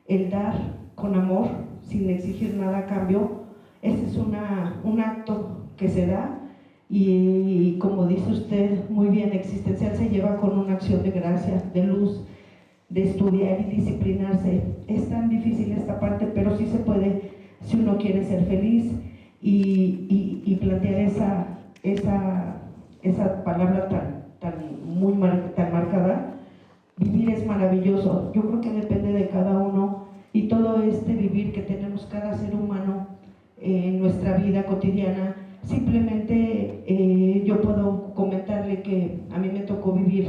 el dar con amor, sin exigir nada a cambio. Ese es un acto que se da y como dice usted muy bien, existencial se lleva con una acción de gracia, de luz, de estudiar y disciplinarse. Es tan difícil esta parte, pero sí se puede si uno quiere ser feliz y plantear esa palabra tan marcada. Vivir es maravilloso. Yo creo que depende de cada uno y todo este vivir que tenemos cada ser humano en nuestra vida cotidiana. Simplemente yo puedo comentarle que a mí me tocó vivir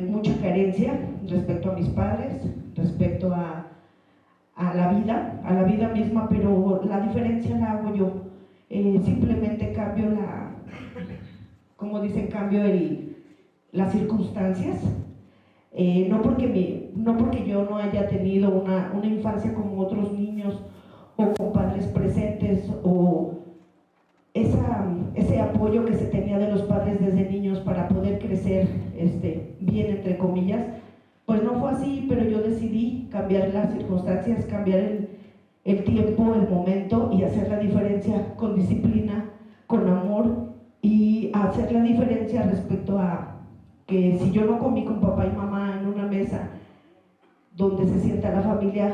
mucha carencia respecto a mis padres, respecto a la vida misma, pero la diferencia la hago yo. Simplemente cambio como dicen, cambio las circunstancias. No porque yo no haya tenido una infancia como otros niños o con padres presentes o ese apoyo que se tenía de los padres desde niños para poder crecer bien, entre comillas, pues no fue así, pero yo decidí cambiar las circunstancias, cambiar el tiempo, el momento y hacer la diferencia con disciplina, con amor y hacer la diferencia respecto a que si yo no comí con papá y mamá en una mesa donde se sienta la familia,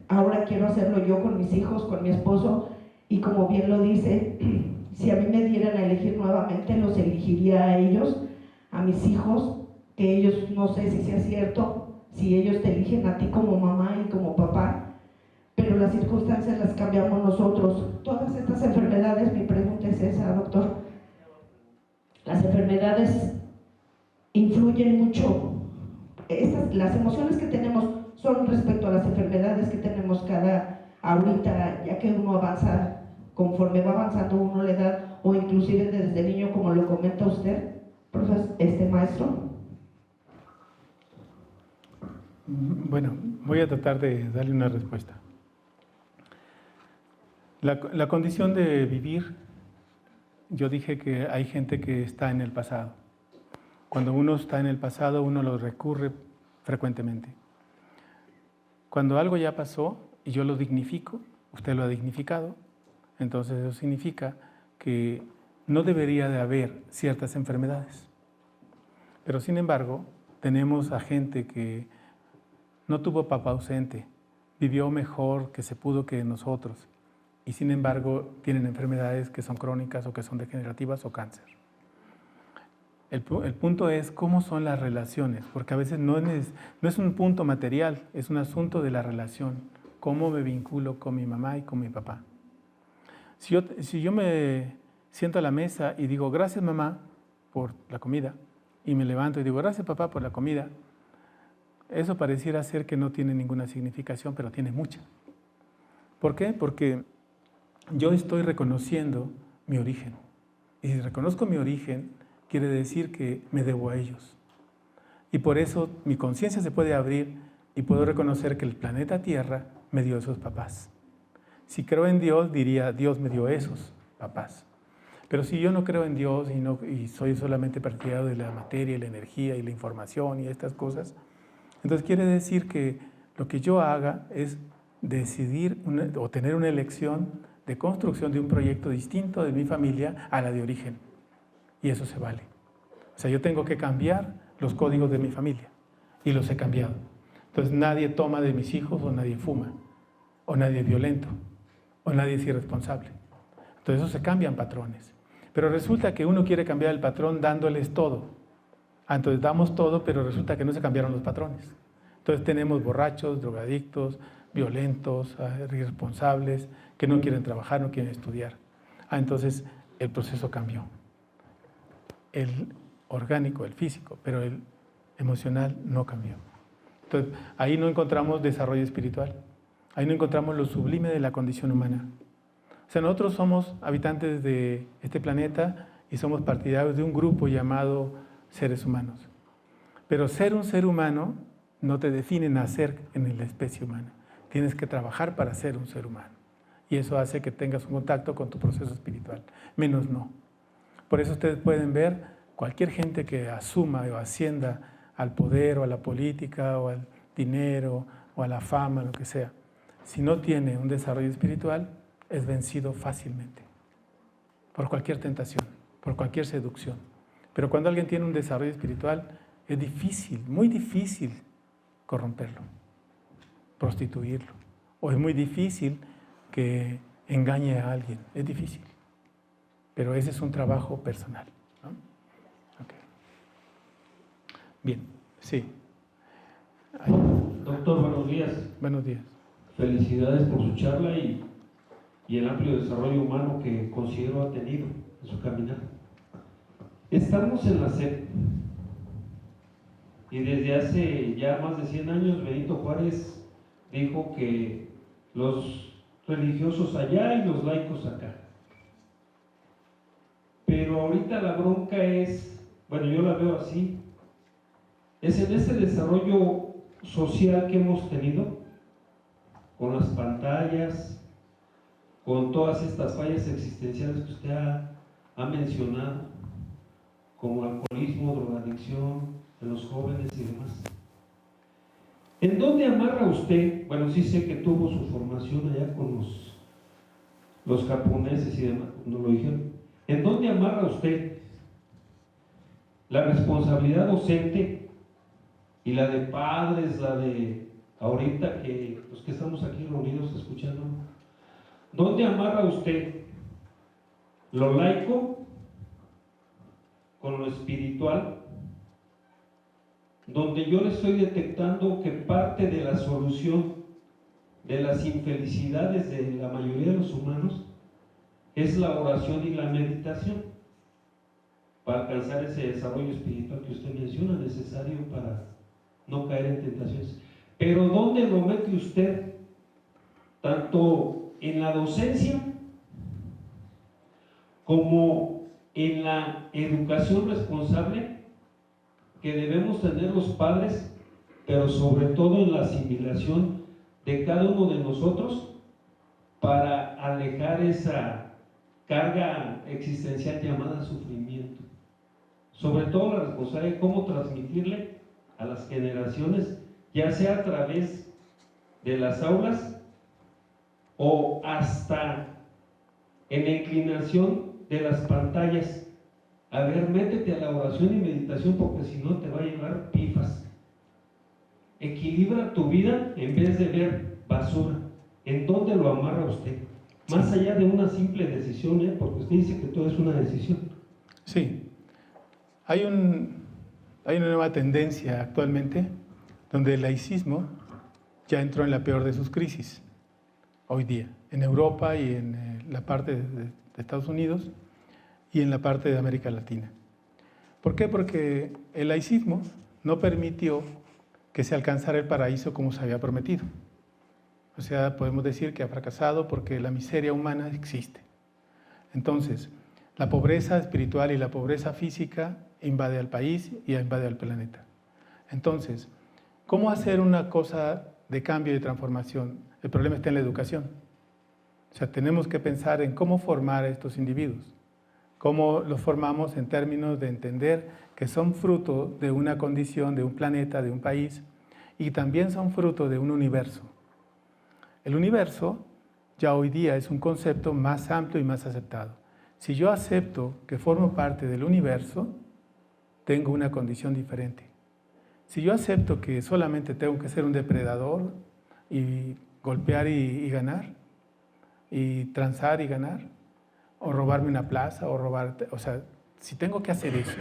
ahora quiero hacerlo yo con mis hijos, con mi esposo, y como bien lo dice, si a mí me dieran a elegir nuevamente, los elegiría a ellos, a mis hijos, que ellos, no sé si sea cierto, si ellos te eligen a ti como mamá y como papá, pero las circunstancias las cambiamos nosotros. Todas estas enfermedades, mi pregunta es esa, doctor, las enfermedades influyen mucho. Las emociones que tenemos son respecto a las enfermedades que tenemos ahorita, ya que uno avanza, conforme va avanzando uno la edad, o inclusive desde niño, como lo comenta usted, maestro.
Bueno, voy a tratar de darle una respuesta. La condición de vivir, yo dije que hay gente que está en el pasado. Cuando uno está en el pasado, uno lo recurre frecuentemente. Cuando algo ya pasó y yo lo dignifico, usted lo ha dignificado, entonces eso significa que no debería de haber ciertas enfermedades. Pero sin embargo, tenemos a gente que no tuvo papá ausente, vivió mejor que se pudo que nosotros, y sin embargo tienen enfermedades que son crónicas o que son degenerativas o cáncer. El punto es cómo son las relaciones, porque a veces no es un punto material, es un asunto de la relación, cómo me vinculo con mi mamá y con mi papá. Si yo me siento a la mesa y digo, gracias mamá por la comida, y me levanto y digo, gracias papá por la comida, eso pareciera ser que no tiene ninguna significación, pero tiene mucha. ¿Por qué? Porque yo estoy reconociendo mi origen. Y si reconozco mi origen, quiere decir que me debo a ellos. Y por eso mi conciencia se puede abrir y puedo reconocer que el planeta Tierra me dio esos papás. Si creo en Dios, diría, Dios me dio esos papás. Pero si yo no creo en Dios y soy solamente partidario de la materia, la energía y la información y estas cosas, entonces quiere decir que lo que yo haga es decidir o tener una elección de construcción de un proyecto distinto de mi familia a la de origen. Y eso se vale. O sea, yo tengo que cambiar los códigos de mi familia y los he cambiado. Entonces nadie toma de mis hijos o nadie fuma, o nadie es violento, o nadie es irresponsable. Entonces eso se cambian patrones. Pero resulta que uno quiere cambiar el patrón dándoles todo. Entonces damos todo, pero resulta que no se cambiaron los patrones. Entonces tenemos borrachos, drogadictos, violentos, irresponsables, que no quieren trabajar, no quieren estudiar. Entonces el proceso cambió. El orgánico, el físico, pero el emocional no cambió. Entonces ahí no encontramos desarrollo espiritual. Ahí no encontramos lo sublime de la condición humana. O sea, nosotros somos habitantes de este planeta y somos partidarios de un grupo llamado seres humanos. Pero ser un ser humano no te define nacer en la especie humana. Tienes que trabajar para ser un ser humano. Y eso hace que tengas un contacto con tu proceso espiritual. Menos no. Por eso ustedes pueden ver cualquier gente que asuma o ascienda al poder o a la política o al dinero o a la fama, lo que sea. si no tiene un desarrollo espiritual, es vencido fácilmente por cualquier tentación, por cualquier seducción. Pero cuando alguien tiene un desarrollo espiritual, es difícil, muy difícil corromperlo, prostituirlo. O es muy difícil que engañe a alguien, es difícil. Pero ese es un trabajo personal, ¿no? Okay. Bien, sí.
Doctor, buenos días.
Buenos días.
Felicidades por su charla y el amplio desarrollo humano que considero ha tenido en su caminar. Estamos en la SEP y desde hace ya más de 100 años Benito Juárez dijo que los religiosos allá y los laicos acá. Pero ahorita la bronca es, bueno, yo la veo así, es en este desarrollo social que hemos tenido, con las pantallas, con todas estas fallas existenciales que usted ha mencionado, como alcoholismo, drogadicción en los jóvenes y demás. ¿En dónde amarra usted? Bueno, sí sé que tuvo su formación allá con los japoneses y demás, no lo dijeron. ¿En dónde amarra usted la responsabilidad docente y la de padres, la de ahorita que los que estamos aquí reunidos escuchando? ¿Dónde amarra usted lo laico con lo espiritual? Donde yo le estoy detectando que parte de la solución de las infelicidades de la mayoría de los humanos es la oración y la meditación para alcanzar ese desarrollo espiritual que usted menciona, necesario para no caer en tentaciones. Pero ¿dónde lo mete usted? Tanto en la docencia como en la educación responsable que debemos tener los padres, pero sobre todo en la asimilación de cada uno de nosotros para alejar esa carga existencial llamada sufrimiento. Sobre todo la responsabilidad de cómo transmitirle a las generaciones, ya sea a través de las aulas o hasta en la inclinación de las pantallas. A ver, métete a la oración y meditación porque si no te va a llevar pifas. Equilibra tu vida en vez de ver basura. ¿En dónde lo amarra usted? Más allá de una simple decisión, porque usted dice que todo es una decisión.
Sí. Hay una nueva tendencia actualmente donde el laicismo ya entró en la peor de sus crisis hoy día, en Europa y en la parte de Estados Unidos y en la parte de América Latina. ¿Por qué? Porque el laicismo no permitió que se alcanzara el paraíso como se había prometido. O sea, podemos decir que ha fracasado porque la miseria humana existe. Entonces, la pobreza espiritual y la pobreza física invade al país y invade al planeta. Entonces, ¿cómo hacer una cosa de cambio y de transformación? El problema está en la educación. O sea, tenemos que pensar en cómo formar a estos individuos. Cómo los formamos en términos de entender que son fruto de una condición, de un planeta, de un país, y también son fruto de un universo. El universo ya hoy día es un concepto más amplio y más aceptado. Si yo acepto que formo parte del universo, tengo una condición diferente. Si yo acepto que solamente tengo que ser un depredador y golpear y ganar, y transar y ganar, o robarme una plaza, o sea, si tengo que hacer eso,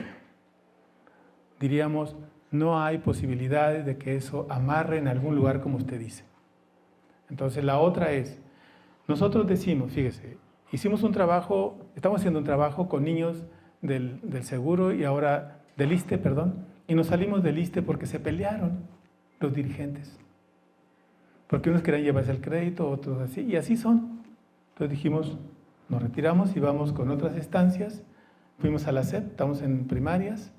diríamos, no hay posibilidades de que eso amarre en algún lugar como usted dice. Entonces la otra es, nosotros decimos, fíjese, hicimos un trabajo, estamos haciendo un trabajo con niños del seguro y ahora del ISSSTE, perdón, y nos salimos del ISSSTE porque se pelearon los dirigentes. Porque unos querían llevarse el crédito, otros así, y así son. Entonces dijimos, nos retiramos y vamos con otras estancias. Fuimos a la SEP, estamos en primarias,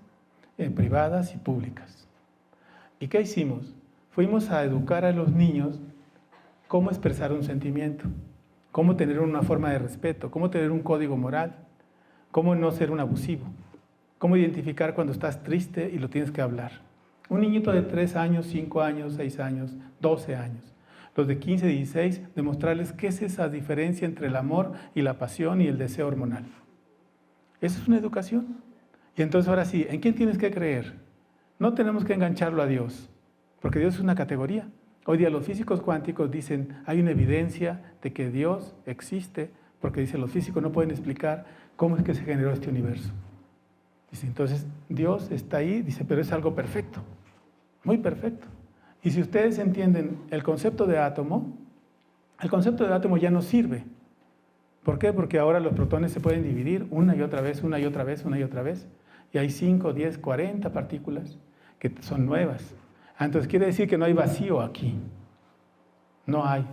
privadas y públicas. ¿Y qué hicimos? Fuimos a educar a los niños cómo expresar un sentimiento, cómo tener una forma de respeto, cómo tener un código moral, cómo no ser un abusivo, cómo identificar cuando estás triste y lo tienes que hablar. Un niñito de 3 años, 5 años, 6 años, 12 años. los de 15, 16, demostrarles qué es esa diferencia entre el amor y la pasión y el deseo hormonal. Esa es una educación. Y entonces ahora sí, ¿en quién tienes que creer? No tenemos que engancharlo a Dios, porque Dios es una categoría. Hoy día los físicos cuánticos dicen, hay una evidencia de que Dios existe, porque dicen los físicos no pueden explicar cómo es que se generó este universo. Dice, entonces Dios está ahí, dice, pero es algo perfecto, muy perfecto. Y si ustedes entienden el concepto de átomo ya no sirve. ¿Por qué? Porque ahora los protones se pueden dividir una y otra vez, una y otra vez, una y otra vez. Y hay 5, 10, 40 partículas que son nuevas. Entonces quiere decir que no hay vacío aquí. No hay.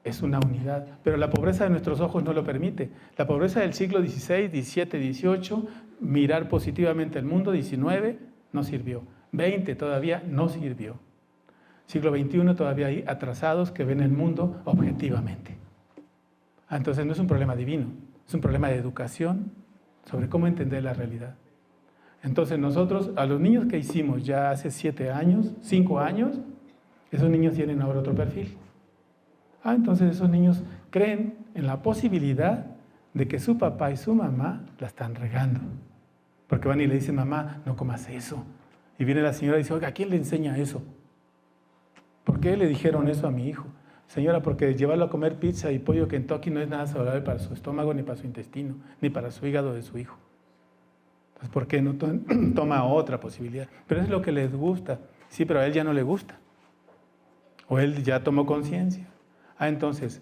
Es una unidad. Pero la pobreza de nuestros ojos no lo permite. La pobreza del siglo XVI, XVII, XVIII, mirar positivamente el mundo, XIX, no sirvió. XX todavía no sirvió. Siglo XXI todavía hay atrasados que ven el mundo objetivamente. Entonces no es un problema divino, es un problema de educación sobre cómo entender la realidad. Entonces nosotros, a los niños que hicimos ya hace 7 años, 5 años, esos niños tienen ahora otro perfil. Entonces esos niños creen en la posibilidad de que su papá y su mamá la están regando. Porque van y le dicen, mamá, no comas eso. Y viene la señora y dice, oiga, ¿quién le enseña eso? ¿Por qué le dijeron eso a mi hijo? Señora, porque llevarlo a comer pizza y pollo Kentucky no es nada saludable para su estómago, ni para su intestino, ni para su hígado de su hijo. Entonces, ¿por qué no toma otra posibilidad? Pero es lo que les gusta. Sí, pero a él ya no le gusta. O él ya tomó conciencia. Entonces,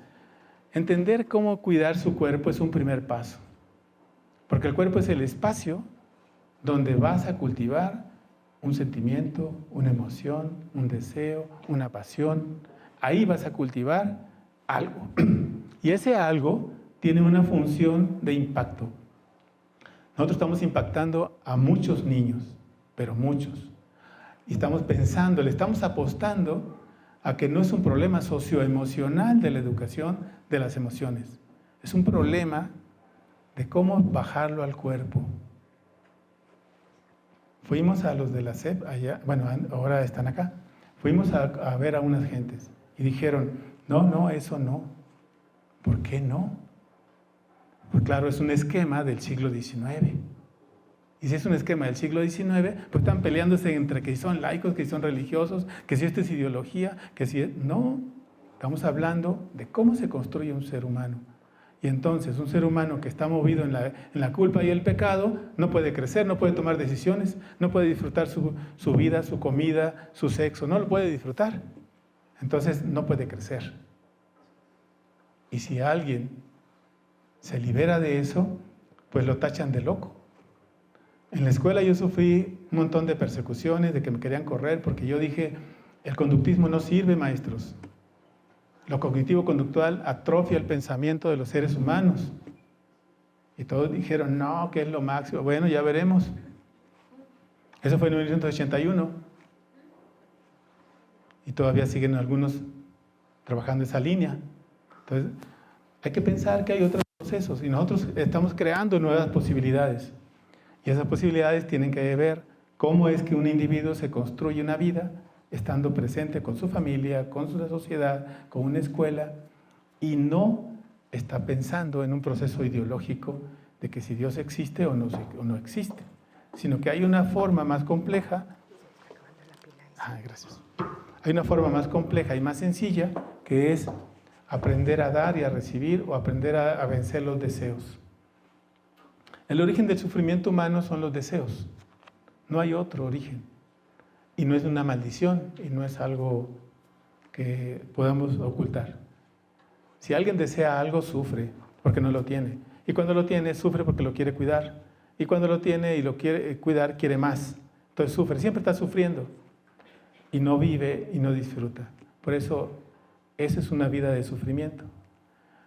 entender cómo cuidar su cuerpo es un primer paso. Porque el cuerpo es el espacio donde vas a cultivar un sentimiento, una emoción, un deseo, una pasión. Ahí vas a cultivar algo. Y ese algo tiene una función de impacto. Nosotros estamos impactando a muchos niños, pero muchos. Y estamos pensando, le estamos apostando a que no es un problema socioemocional de la educación de las emociones. Es un problema de cómo bajarlo al cuerpo. Fuimos a los de la SEP allá, bueno, ahora están acá. Fuimos a ver a unas gentes y dijeron, no, eso no. ¿Por qué no? Pues claro, es un esquema del siglo XIX. Y si es un esquema del siglo XIX, pues están peleándose entre que si son laicos, que si son religiosos, que si esto es ideología, que si es... No, estamos hablando de cómo se construye un ser humano. Y entonces un ser humano que está movido en la culpa y el pecado no puede crecer, no puede tomar decisiones, no puede disfrutar su vida, su comida, su sexo, no lo puede disfrutar. Entonces no puede crecer. Y si alguien se libera de eso, pues lo tachan de loco. En la escuela yo sufrí un montón de persecuciones, de que me querían correr, porque yo dije, el conductismo no sirve, maestros. Lo cognitivo-conductual atrofia el pensamiento de los seres humanos. Y todos dijeron, no, que es lo máximo. Bueno, ya veremos. Eso fue en 1981. Y todavía siguen algunos trabajando esa línea. Entonces, hay que pensar que hay otros procesos y nosotros estamos creando nuevas posibilidades. Y esas posibilidades tienen que ver cómo es que un individuo se construye una vida estando presente con su familia, con su sociedad, con una escuela, y no está pensando en un proceso ideológico de que si Dios existe o no existe, sino que hay una forma más compleja. Gracias. Hay una forma más compleja y más sencilla que es aprender a dar y a recibir o aprender a vencer los deseos. El origen del sufrimiento humano son los deseos. No hay otro origen. Y no es una maldición y no es algo que podamos ocultar. Si alguien desea algo, sufre porque no lo tiene. Y cuando lo tiene, sufre porque lo quiere cuidar. Y cuando lo tiene y lo quiere cuidar, quiere más. Entonces sufre, siempre está sufriendo. Y no vive y no disfruta. Por eso, esa es una vida de sufrimiento.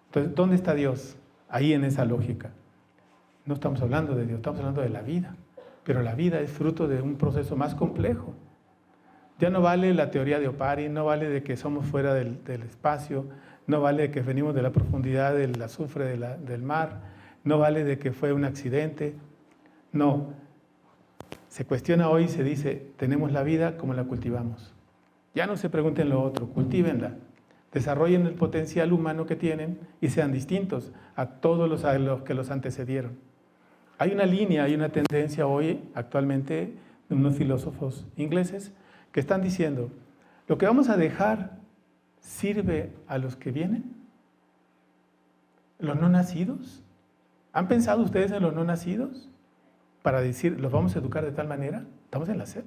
Entonces, ¿dónde está Dios? Ahí en esa lógica. No estamos hablando de Dios, estamos hablando de la vida. Pero la vida es fruto de un proceso más complejo. Ya no vale la teoría de Opari, no vale de que somos fuera del espacio, no vale de que venimos de la profundidad del azufre del mar, no vale de que fue un accidente. No. Se cuestiona hoy y se dice, tenemos la vida como la cultivamos. Ya no se pregunten lo otro, cultívenla. desarrollen el potencial humano que tienen y sean distintos a todos los que los antecedieron. Hay una línea, hay una tendencia hoy, actualmente, de unos filósofos ingleses que están diciendo, lo que vamos a dejar sirve a los que vienen, los no nacidos. ¿Han pensado ustedes en los no nacidos? Para decir, ¿los vamos a educar de tal manera? Estamos en la SEP.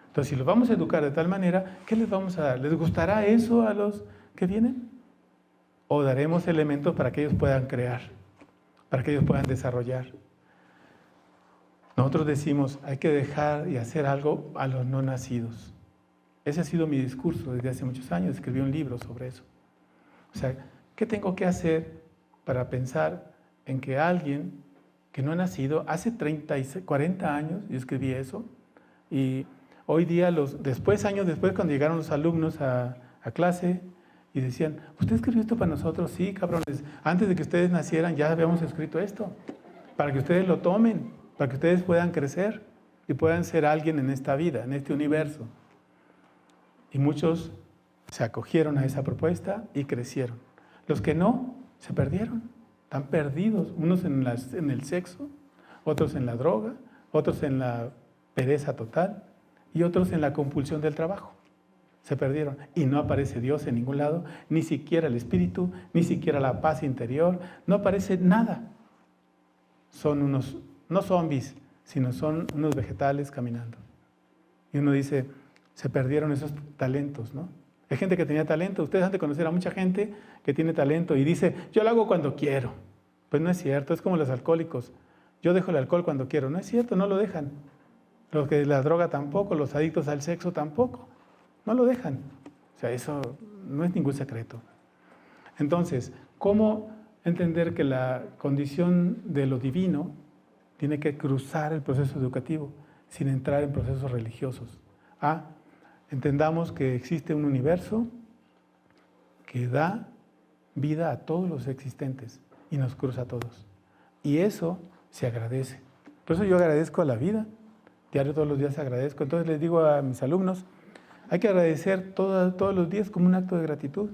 Entonces, si los vamos a educar de tal manera, ¿qué les vamos a dar? ¿Les gustará eso a los que vienen? ¿O daremos elementos para que ellos puedan crear, para que ellos puedan desarrollar? Nosotros decimos, hay que dejar y hacer algo a los no nacidos. Ese ha sido mi discurso desde hace muchos años. Escribí un libro sobre eso. O sea, ¿qué tengo que hacer para pensar en que alguien que no ha nacido, hace 40 años, yo escribí eso, y hoy día, años después, cuando llegaron los alumnos a clase y decían, ¿usted escribió esto para nosotros? Sí, cabrones, antes de que ustedes nacieran ya habíamos escrito esto, para que ustedes lo tomen, para que ustedes puedan crecer y puedan ser alguien en esta vida, en este universo. Y muchos se acogieron a esa propuesta y crecieron. Los que no, se perdieron, están perdidos, unos en el sexo, otros en la droga, otros en la pereza total y otros en la compulsión del trabajo. Se perdieron y no aparece Dios en ningún lado, ni siquiera el Espíritu, ni siquiera la paz interior, no aparece nada. Son unos, no zombies, sino son unos vegetales caminando. Y uno dice, se perdieron esos talentos, ¿no? Hay gente que tenía talento, ustedes han de conocer a mucha gente que tiene talento y dice, yo lo hago cuando quiero. Pues no es cierto, es como los alcohólicos. Yo dejo el alcohol cuando quiero. No es cierto, no lo dejan. Los que la droga tampoco, los adictos al sexo tampoco. No lo dejan. O sea, eso no es ningún secreto. Entonces, ¿cómo entender que la condición de lo divino tiene que cruzar el proceso educativo sin entrar en procesos religiosos? Entendamos que existe un universo que da vida a todos los existentes y nos cruza a todos. Y eso se agradece. Por eso yo agradezco a la vida. Diario, todos los días agradezco. Entonces les digo a mis alumnos, hay que agradecer todos los días como un acto de gratitud.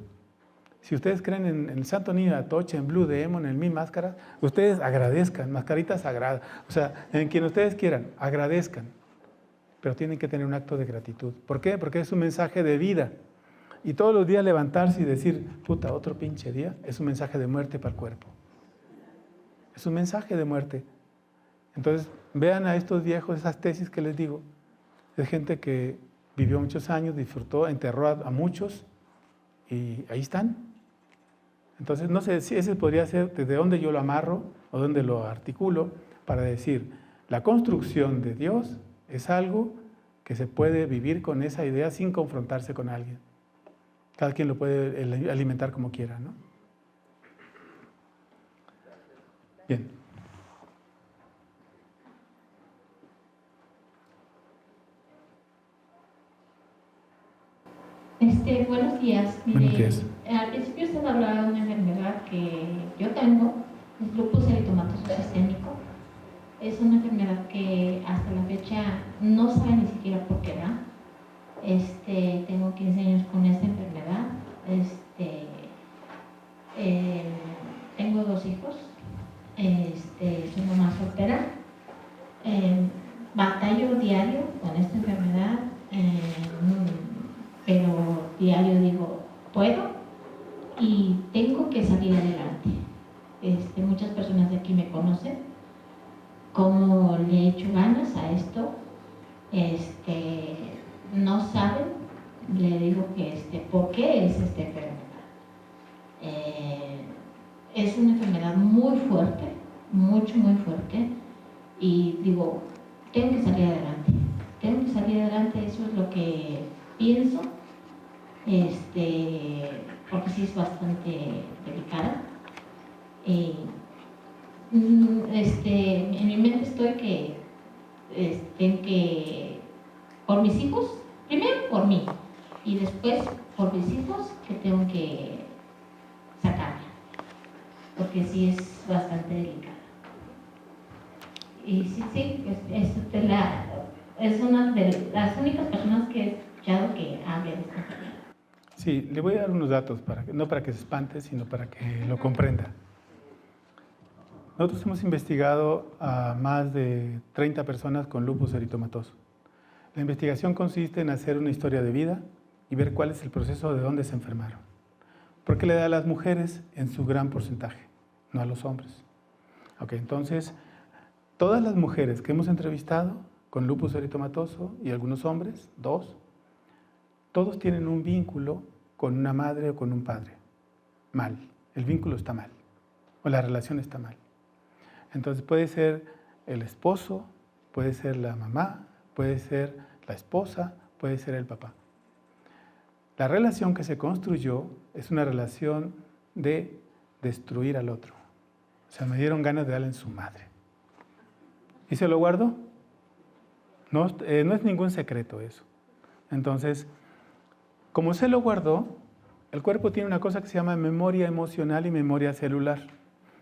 Si ustedes creen en el Santo Niño de Atocha, en Blue Demon, en Mil Máscaras, ustedes agradezcan, mascarita sagrada. O sea, en quien ustedes quieran, agradezcan. Pero tienen que tener un acto de gratitud. ¿Por qué? Porque es un mensaje de vida. Y todos los días levantarse y decir, puta, otro pinche día, es un mensaje de muerte para el cuerpo. Es un mensaje de muerte. Entonces, vean a estos viejos, esas tesis que les digo. Es gente que vivió muchos años, disfrutó, enterró a muchos y ahí están. Entonces, no sé si ese podría ser desde dónde yo lo amarro o dónde lo articulo para decir, la construcción de Dios es algo que se puede vivir con esa idea sin confrontarse con alguien. Cada quien lo puede alimentar como quiera, ¿no? Bien.
Buenos días.
Buenos días.
Al principio usted hablaba de una enfermedad que yo tengo, el lupus eritematoso sistémico. Es una enfermedad que hasta la fecha no sabe ni siquiera por qué da. Tengo 15 años con esta enfermedad. Tengo 2 hijos. Soy mamá soltera. Batallo diario con esta enfermedad, pero diario digo, puedo y tengo que salir adelante. Muchas personas de aquí me conocen, cómo le he hecho ganas a esto. No saben, le digo que ¿por qué es esta enfermedad? Es una enfermedad muy fuerte, muy fuerte, y digo, tengo que salir adelante, eso es lo que pienso, porque sí es bastante delicada. En mi mente estoy que por mis hijos, primero por mí y después por mis hijos, que tengo que sacarla, porque sí es bastante delicada. Y sí, es una de las únicas personas que he escuchado que hable de esta enfermedad.
Sí, le voy a dar unos datos, no para que se espante, sino para que lo comprenda. Nosotros hemos investigado a más de 30 personas con lupus eritomatoso. La investigación consiste en hacer una historia de vida y ver cuál es el proceso de dónde se enfermaron. Porque le da a las mujeres en su gran porcentaje, no a los hombres. Ok, entonces, todas las mujeres que hemos entrevistado con lupus eritomatoso y algunos hombres, 2, todos tienen un vínculo con una madre o con un padre. Mal. El vínculo está mal. O la relación está mal. Entonces puede ser el esposo, puede ser la mamá, puede ser la esposa, puede ser el papá. La relación que se construyó es una relación de destruir al otro. O sea, me dieron ganas de darle en su madre. ¿Y se lo guardó? No es ningún secreto eso. Entonces, como se lo guardó, el cuerpo tiene una cosa que se llama memoria emocional y memoria celular.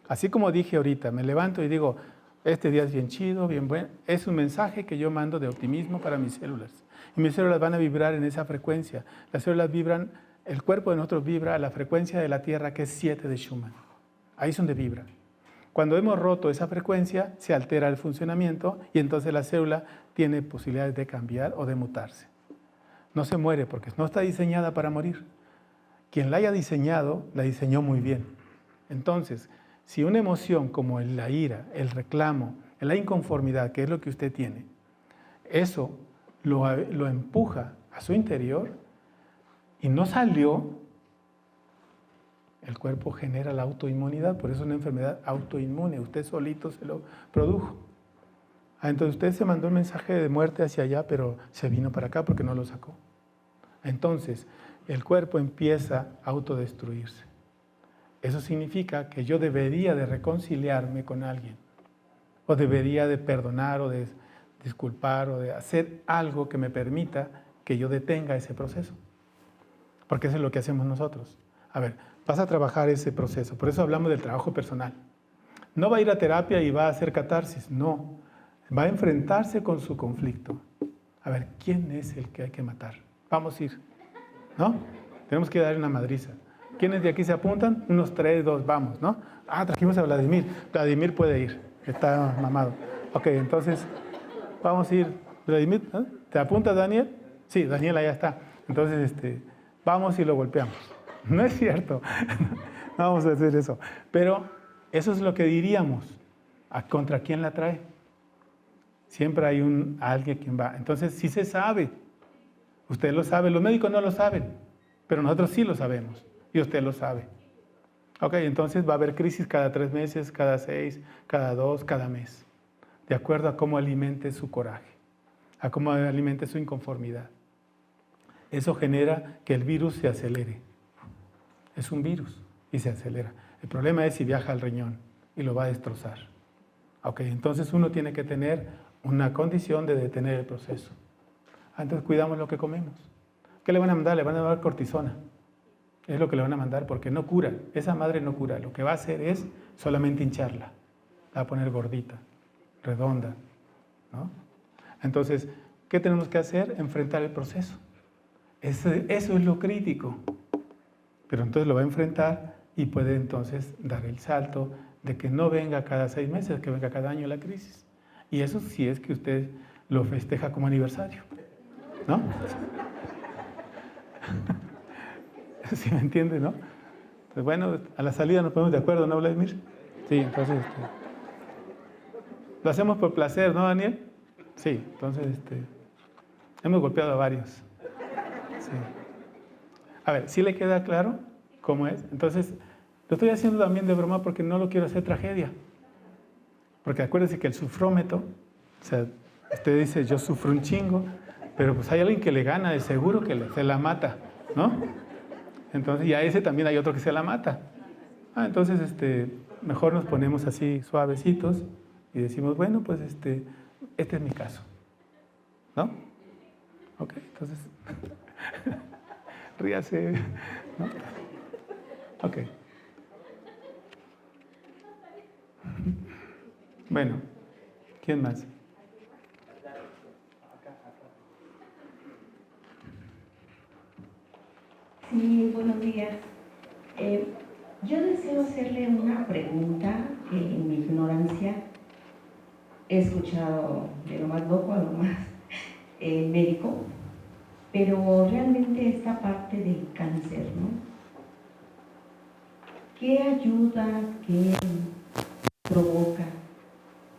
Así como dije ahorita, me levanto y digo, este día es bien chido, bien bueno. Es un mensaje que yo mando de optimismo para mis células. Y mis células van a vibrar en esa frecuencia. Las células vibran, el cuerpo de nosotros vibra a la frecuencia de la Tierra, que es 7 de Schumann. Ahí es donde vibra. Cuando hemos roto esa frecuencia, se altera el funcionamiento y entonces la célula tiene posibilidades de cambiar o de mutarse. No se muere porque no está diseñada para morir. Quien la haya diseñado, la diseñó muy bien. Entonces, si una emoción como la ira, el reclamo, la inconformidad, que es lo que usted tiene, eso lo empuja a su interior y no salió, el cuerpo genera la autoinmunidad, por eso es una enfermedad autoinmune, usted solito se lo produjo. Entonces usted se mandó un mensaje de muerte hacia allá, pero se vino para acá porque no lo sacó. Entonces, el cuerpo empieza a autodestruirse. Eso significa que yo debería de reconciliarme con alguien, o debería de perdonar, o de disculpar, o de hacer algo que me permita que yo detenga ese proceso. Porque eso es lo que hacemos nosotros. A ver, vas a trabajar ese proceso, por eso hablamos del trabajo personal. No va a ir a terapia y va a hacer catarsis, no. Va a enfrentarse con su conflicto. A ver, ¿quién es el que hay que matar? Vamos a ir, ¿no? Tenemos que darle una madriza. ¿Quiénes de aquí se apuntan? Unos 3, 2, vamos, ¿no? Ah, trajimos a Vladimir. Vladimir puede ir, está mamado. Ok, entonces, vamos a ir. Vladimir, ¿eh? ¿Te apuntas, Daniel? Sí, Daniel allá está. Entonces, vamos y lo golpeamos. No es cierto, no vamos a hacer eso. Pero eso es lo que diríamos. ¿Contra quién la trae? Siempre hay alguien quien va. Entonces, sí se sabe. Usted lo sabe, los médicos no lo saben, pero nosotros sí lo sabemos y usted lo sabe. Ok, entonces va a haber crisis cada 3 meses, cada 6, cada 2, cada mes, de acuerdo a cómo alimente su coraje, a cómo alimente su inconformidad. Eso genera que el virus se acelere. Es un virus y se acelera. El problema es si viaja al riñón y lo va a destrozar. Ok, entonces uno tiene que tener una condición de detener el proceso. Entonces cuidamos lo que comemos. ¿Qué le van a mandar? Le van a dar cortisona. Es lo que le van a mandar porque no cura. Esa madre no cura. Lo que va a hacer es solamente hincharla. La va a poner gordita, redonda, ¿no? Entonces, ¿qué tenemos que hacer? Enfrentar el proceso. Eso es lo crítico. Pero entonces lo va a enfrentar y puede entonces dar el salto de que no venga cada 6 meses, que venga cada año la crisis. Y eso sí es que usted lo festeja como aniversario, ¿no? ¿Sí me entiende, no? Pues bueno, a la salida nos ponemos de acuerdo, ¿no, Vladimir? Sí, entonces, lo hacemos por placer, ¿no, Daniel? Sí, entonces, hemos golpeado a varios. Sí. A ver, ¿sí le queda claro cómo es? Entonces, lo estoy haciendo también de broma porque no lo quiero hacer tragedia. Porque acuérdese que el sufrómetro, o sea, usted dice, yo sufro un chingo, pero pues hay alguien que le gana, de seguro que se la mata, ¿no? Entonces, y a ese también hay otro que se la mata. Entonces, mejor nos ponemos así suavecitos y decimos, bueno, pues este es mi caso, ¿no? Ok, entonces, ríase, ¿no? Ok. Bueno, ¿quién más?
Sí, buenos días. Yo deseo hacerle una pregunta que en mi ignorancia he escuchado de lo más loco a lo más médico, pero realmente esta parte del cáncer, ¿no? ¿Qué ayuda, qué provoca?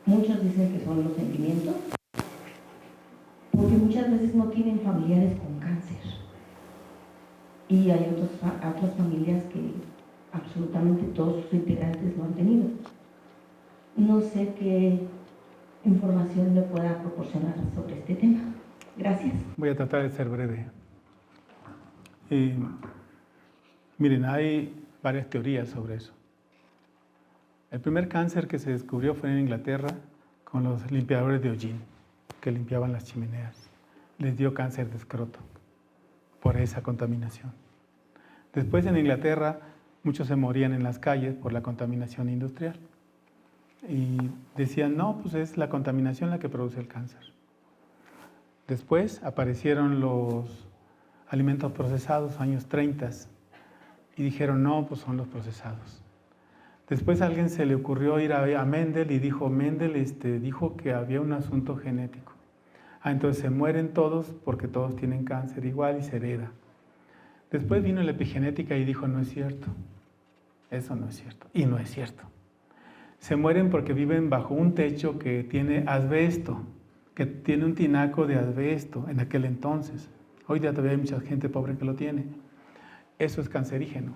Muchos dicen que son los sentimientos, porque muchas veces no tienen familiares con cáncer. Y hay otras familias que absolutamente todos sus integrantes lo han tenido. No sé qué información me pueda proporcionar sobre este tema. Gracias.
Voy a tratar de ser breve. Miren, hay varias teorías sobre eso. El primer cáncer que se descubrió fue en Inglaterra con los limpiadores de hollín que limpiaban las chimeneas. Les dio cáncer de escroto por esa contaminación. Después en Inglaterra muchos se morían en las calles por la contaminación industrial. Y decían, no, pues es la contaminación la que produce el cáncer. Después aparecieron los alimentos procesados, años 30, y dijeron, no, pues son los procesados. Después a alguien se le ocurrió ir a Mendel y dijo, Mendel dijo que había un asunto genético. Entonces se mueren todos porque todos tienen cáncer igual y se hereda. Después vino la epigenética y dijo, no es cierto, eso no es cierto, y no es cierto. Se mueren porque viven bajo un techo que tiene asbesto, que tiene un tinaco de asbesto en aquel entonces. Hoy día todavía hay mucha gente pobre que lo tiene. Eso es cancerígeno.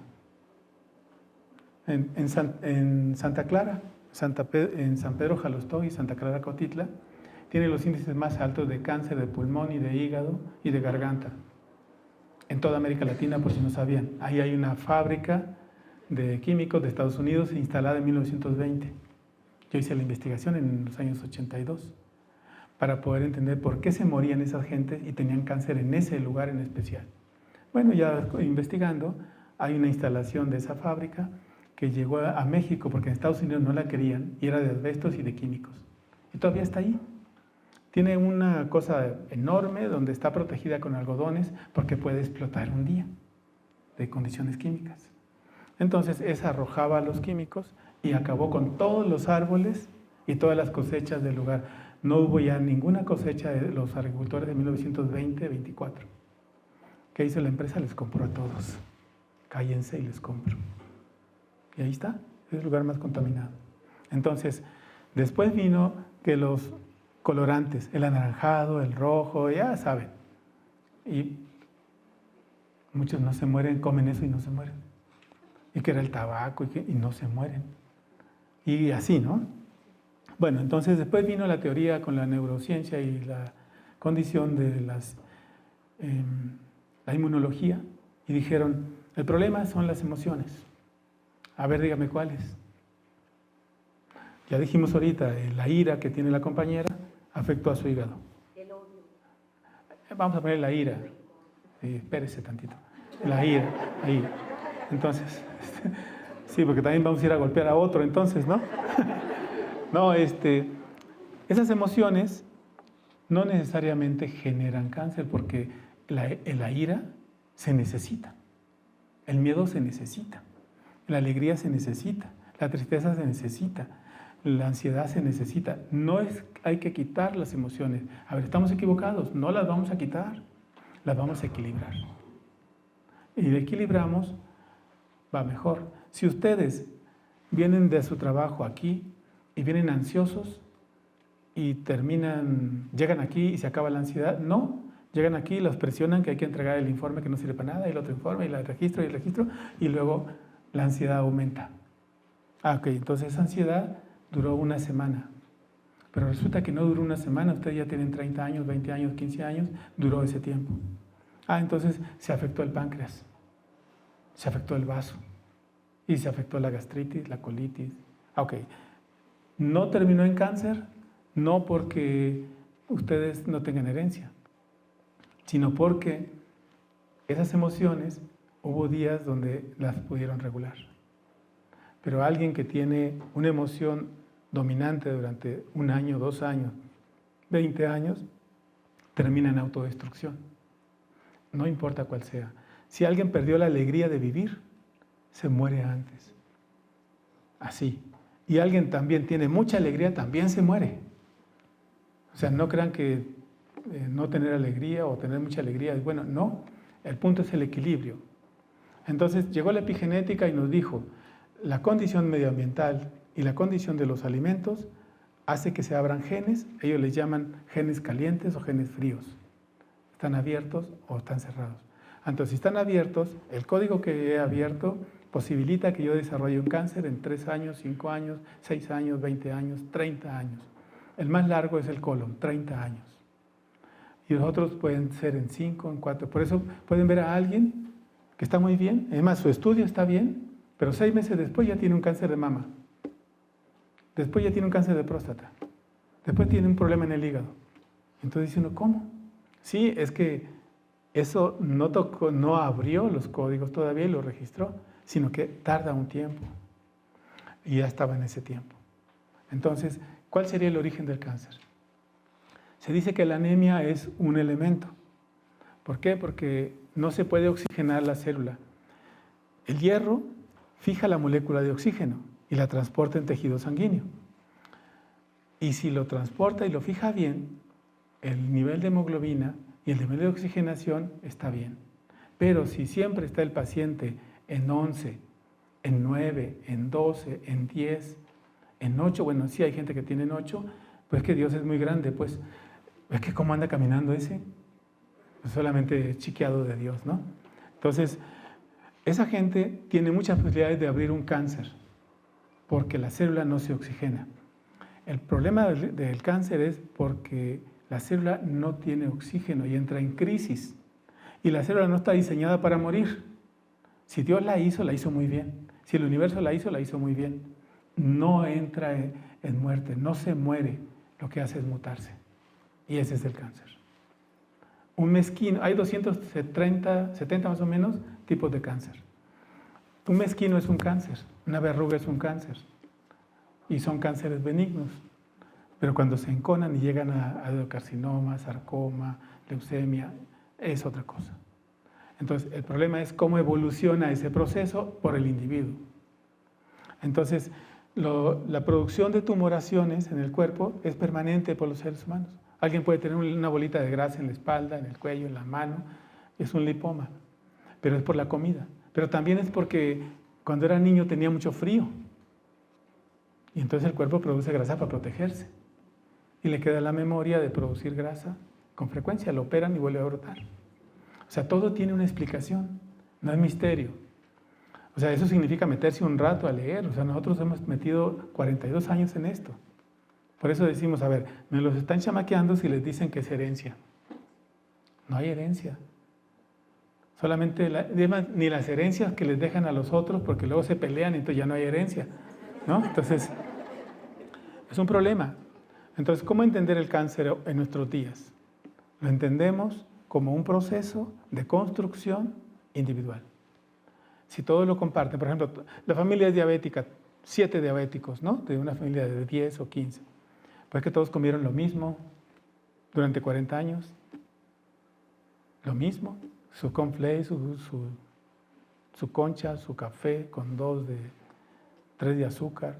En Santa Clara, en San Pedro Jalostó y Santa Clara Cotitla, tiene los índices más altos de cáncer de pulmón y de hígado y de garganta. En toda América Latina, por si no sabían. Ahí hay una fábrica de químicos de Estados Unidos instalada en 1920. Yo hice la investigación en los años 82 para poder entender por qué se morían esas gentes y tenían cáncer en ese lugar en especial. Bueno, ya investigando, hay una instalación de esa fábrica que llegó a México porque en Estados Unidos no la querían y era de asbestos y de químicos. Y todavía está ahí. Tiene una cosa enorme donde está protegida con algodones porque puede explotar un día de condiciones químicas. Entonces esa arrojaba los químicos y acabó con todos los árboles y todas las cosechas del lugar. No hubo ya ninguna cosecha de los agricultores de 1920-24. ¿Qué hizo la empresa? Les compró a todos. Cállense y les compro. Y ahí está, es el lugar más contaminado. Entonces, después vino que los colorantes, el anaranjado, el rojo, ya saben. Y muchos no se mueren, comen eso y no se mueren. Y que era el tabaco y no se mueren. Y así, ¿no? Bueno, entonces después vino la teoría con la neurociencia y la condición de la inmunología y dijeron, el problema son las emociones. A ver, dígame cuáles. Ya dijimos ahorita, la ira que tiene la compañera afectó a su hígado.
El odio.
Vamos a poner la ira. Sí, espérese tantito. La ira, ahí. Entonces, sí, porque también vamos a ir a golpear a otro, entonces, ¿no? No, esas emociones no necesariamente generan cáncer porque la ira se necesita, el miedo se necesita, la alegría se necesita, la tristeza se necesita, la ansiedad se necesita. No hay que quitar las emociones. A ver, estamos equivocados, no las vamos a quitar, las vamos a equilibrar. Y de equilibramos, va mejor. Si ustedes vienen de su trabajo aquí y vienen ansiosos y llegan aquí y se acaba la ansiedad, no, llegan aquí y los presionan que hay que entregar el informe que no sirve para nada y el otro informe y el registro y luego la ansiedad aumenta. Ok, entonces esa ansiedad duró una semana, pero resulta que no duró una semana, ustedes ya tienen 30 años, 20 años, 15 años, duró ese tiempo. Entonces se afectó el páncreas, se afectó el vaso y se afectó la gastritis, la colitis. Ok, no terminó en cáncer, no porque ustedes no tengan herencia, sino porque esas emociones hubo días donde las pudieron regular. Pero alguien que tiene una emoción dominante durante 1 año, 2 años, 20 años, termina en autodestrucción. No importa cuál sea. Si alguien perdió la alegría de vivir, se muere antes. Así. Y alguien también tiene mucha alegría, también se muere. O sea, no crean que no tener alegría o tener mucha alegría es bueno. No, el punto es el equilibrio. Entonces llegó la epigenética y nos dijo, la condición medioambiental y la condición de los alimentos hace que se abran genes, ellos les llaman genes calientes o genes fríos. Están abiertos o están cerrados. Entonces, si están abiertos, el código que he abierto posibilita que yo desarrolle un cáncer en 3 años, 5 años, 6 años, 20 años, 30 años. El más largo es el colon, 30 años. Y los otros pueden ser en 5, en 4. Por eso pueden ver a alguien que está muy bien, además su estudio está bien, pero 6 meses después ya tiene un cáncer de mama. Después ya tiene un cáncer de próstata. Después tiene un problema en el hígado. Entonces dice uno, ¿cómo? Sí, es que eso no abrió los códigos todavía y lo registró, sino que tarda un tiempo. Y ya estaba en ese tiempo. Entonces, ¿cuál sería el origen del cáncer? Se dice que la anemia es un elemento. ¿Por qué? Porque no se puede oxigenar la célula. El hierro fija la molécula de oxígeno y la transporta en tejido sanguíneo. Y si lo transporta y lo fija bien, el nivel de hemoglobina y el nivel de oxigenación está bien. Pero si siempre está el paciente en 11, en 9, en 12, en 10, en 8, bueno, sí hay gente que tiene en 8, pues es que Dios es muy grande, pues es que cómo anda caminando ese, pues solamente chiqueado de Dios, ¿no? Entonces, esa gente tiene muchas posibilidades de abrir un cáncer, porque la célula no se oxigena. El problema del cáncer es porque la célula no tiene oxígeno y entra en crisis. Y la célula no está diseñada para morir. Si Dios la hizo muy bien. Si el universo la hizo muy bien. No entra en muerte, no se muere. Lo que hace es mutarse. Y ese es el cáncer. Un mezquino, hay 270 más o menos tipos de cáncer. Un mezquino es un cáncer, una verruga es un cáncer. Y son cánceres benignos. Pero cuando se enconan y llegan a adenocarcinoma, sarcoma, leucemia, es otra cosa. Entonces, el problema es cómo evoluciona ese proceso por el individuo. Entonces, la producción de tumoraciones en el cuerpo es permanente por los seres humanos. Alguien puede tener una bolita de grasa en la espalda, en el cuello, en la mano, es un lipoma, pero es por la comida. Pero también es porque cuando era niño tenía mucho frío y entonces el cuerpo produce grasa para protegerse y le queda la memoria de producir grasa con frecuencia, lo operan y vuelve a brotar. O sea, todo tiene una explicación, no es misterio. O sea, eso significa meterse un rato a leer. O sea, nosotros hemos metido 42 años en esto. Por eso decimos, a ver, me los están chamaqueando si les dicen que es herencia. No hay herencia. Solamente, ni las herencias que les dejan a los otros, porque luego se pelean y entonces ya no hay herencia, ¿no? Entonces, es un problema. Entonces, ¿cómo entender el cáncer en nuestros días? Lo entendemos como un proceso de construcción individual. Si todos lo comparten, por ejemplo, la familia es diabética, 7 diabéticos, ¿no? De una familia de 10 o 15. Pues que todos comieron lo mismo durante 40 años. Lo mismo, su cornflakes, su concha, su café con 3 de azúcar,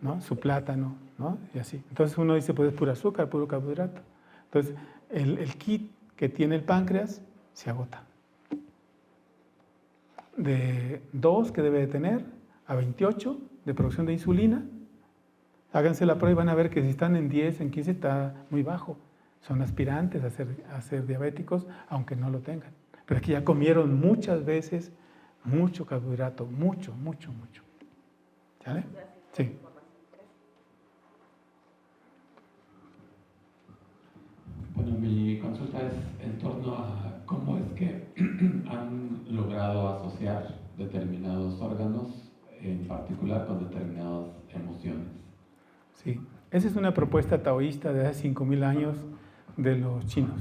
¿no? Su plátano, ¿no? Y así. Entonces uno dice, pues es puro azúcar, puro carbohidrato. Entonces el kit que tiene el páncreas se agota. De 2 que debe de tener a 28 de producción de insulina, háganse la prueba y van a ver que si están en 10, en 15 está muy bajo. Son aspirantes a ser diabéticos, aunque no lo tengan. Pero es que ya comieron muchas veces mucho carbohidrato, mucho. ¿Sale? Sí.
Bueno, mi consulta es en torno a cómo es que han logrado asociar determinados órganos, en particular con determinadas emociones.
Sí, esa es una propuesta taoísta de hace 5.000 años de los chinos.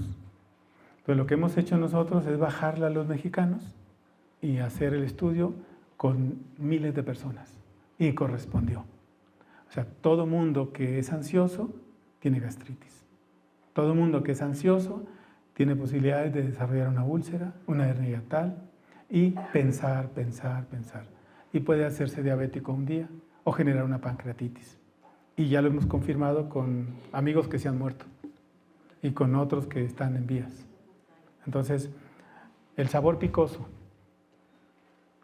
Entonces, lo que hemos hecho nosotros es bajarla a los mexicanos y hacer el estudio con miles de personas. Y correspondió. O sea, todo mundo que es ansioso tiene gastritis. Todo mundo que es ansioso tiene posibilidades de desarrollar una úlcera, una hernia hiatal, y pensar. Y puede hacerse diabético un día o generar una pancreatitis. Y ya lo hemos confirmado con amigos que se han muerto y con otros que están en vías. Entonces, el sabor picoso,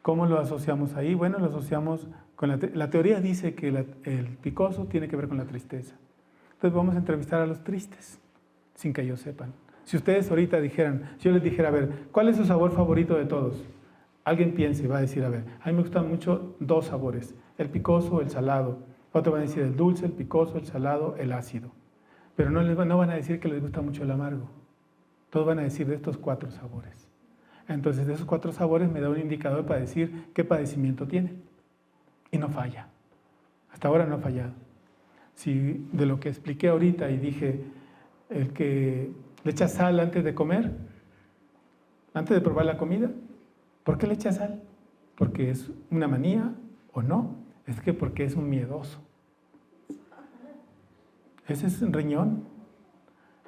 ¿cómo lo asociamos ahí? Bueno, lo asociamos con la teoría dice que el picoso tiene que ver con la tristeza. Entonces vamos a entrevistar a los tristes, sin que ellos sepan. Si ustedes ahorita dijeran, si yo les dijera, a ver, ¿cuál es su sabor favorito de todos? Alguien piense y va a decir, a ver, a mí me gustan mucho 2 sabores, el picoso, el salado. Otro va a decir el dulce, el picoso, el salado, el ácido. Pero no van a decir que les gusta mucho el amargo. Todos van a decir de estos 4 sabores. Entonces, de esos 4 sabores me da un indicador para decir qué padecimiento tiene. Y no falla. Hasta ahora no ha fallado. Si de lo que expliqué ahorita y dije, el que le echa sal antes de comer, antes de probar la comida, ¿por qué le echa sal? ¿Porque es una manía o no? Es que porque es un miedoso. Ese es un riñón.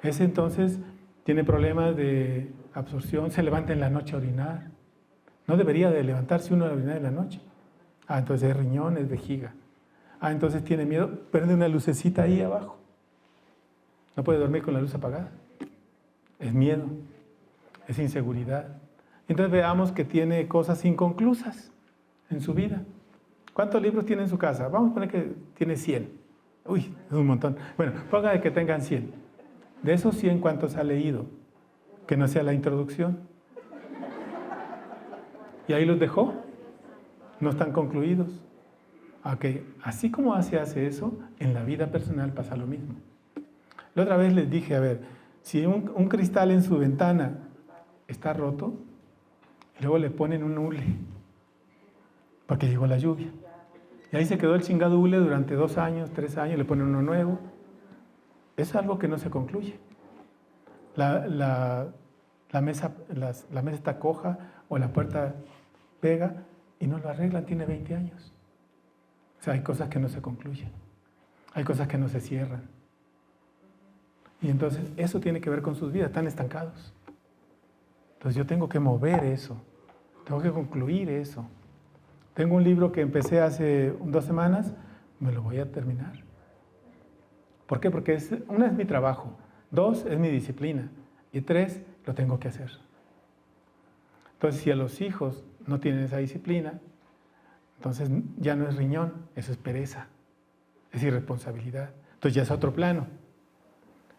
Ese entonces tiene problemas de absorción, se levanta en la noche a orinar. No debería de levantarse uno a orinar en la noche. Entonces es riñón, es vejiga. Entonces tiene miedo, prende una lucecita ahí abajo. No puede dormir con la luz apagada. Es miedo, es inseguridad. Entonces veamos que tiene cosas inconclusas en su vida. ¿Cuántos libros tiene en su casa? Vamos a poner que tiene 100. Uy, es un montón. Bueno, póngale que tengan 100. De esos 100, ¿cuántos ha leído? Que no sea la introducción. ¿Y ahí los dejó? No están concluidos. Así como se hace eso, en la vida personal pasa lo mismo. La otra vez les dije, a ver, si un cristal en su ventana está roto, luego le ponen un hule, porque llegó la lluvia. Y ahí se quedó el chingado hule durante 2 años, 3 años, le ponen uno nuevo. Es algo que no se concluye. La mesa está coja o la puerta pega y no lo arreglan, tiene 20 años. O sea, hay cosas que no se concluyen. Hay cosas que no se cierran. Y entonces eso tiene que ver con sus vidas, están estancados. Entonces yo tengo que mover eso, tengo que concluir eso. Tengo un libro que empecé hace 2 semanas, me lo voy a terminar. ¿Por qué? Porque 1 es mi trabajo, 2 es mi disciplina y 3 lo tengo que hacer. Entonces si a los hijos no tienen esa disciplina, entonces ya no es riñón, eso es pereza, es irresponsabilidad. Entonces ya es otro plano.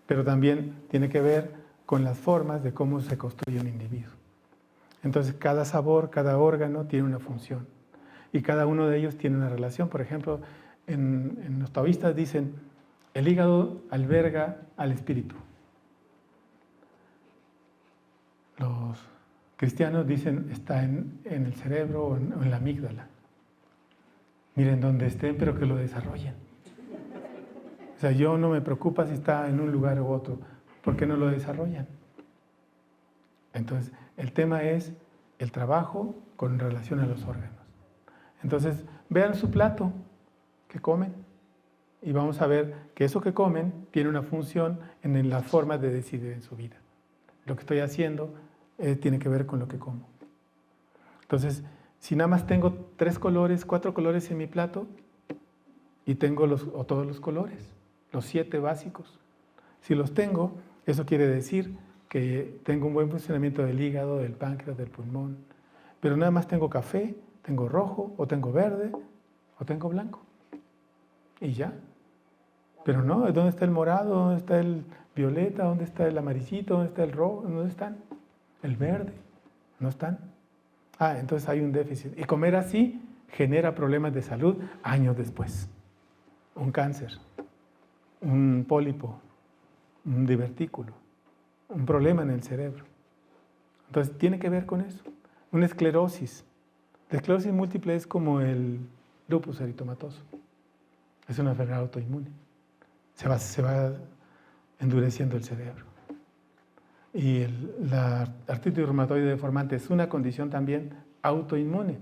Pero también tiene que ver con las formas de cómo se construye un individuo. Entonces cada sabor, cada órgano tiene una función y cada uno de ellos tiene una relación. Por ejemplo, en los taoístas dicen, el hígado alberga al espíritu. Los cristianos dicen, está en el cerebro o en la amígdala. Miren donde estén, pero que lo desarrollen. O sea, yo no me preocupa si está en un lugar u otro, porque no lo desarrollan. Entonces, el tema es el trabajo con relación a los órganos. Entonces, vean su plato que comen y vamos a ver que eso que comen tiene una función en las formas de decidir en su vida. Lo que estoy haciendo tiene que ver con lo que como. Entonces, si nada más tengo 3 colores, 4 colores en mi plato y tengo todos los colores, los 7 básicos. Si los tengo, eso quiere decir que tengo un buen funcionamiento del hígado, del páncreas, del pulmón. Pero nada más tengo café, tengo rojo, o tengo verde, o tengo blanco. Y ya. Pero no, ¿dónde está el morado? ¿Dónde está el violeta? ¿Dónde está el amarillito? ¿Dónde está el rojo? ¿Dónde están? El verde. No están. Entonces hay un déficit. Y comer así genera problemas de salud años después. Un cáncer, un pólipo, un divertículo, un problema en el cerebro. Entonces tiene que ver con eso. Una esclerosis. La esclerosis múltiple es como el lupus eritomatoso. Es una enfermedad autoinmune. Se va endureciendo el cerebro. Y la artritis reumatoide deformante es una condición también autoinmune.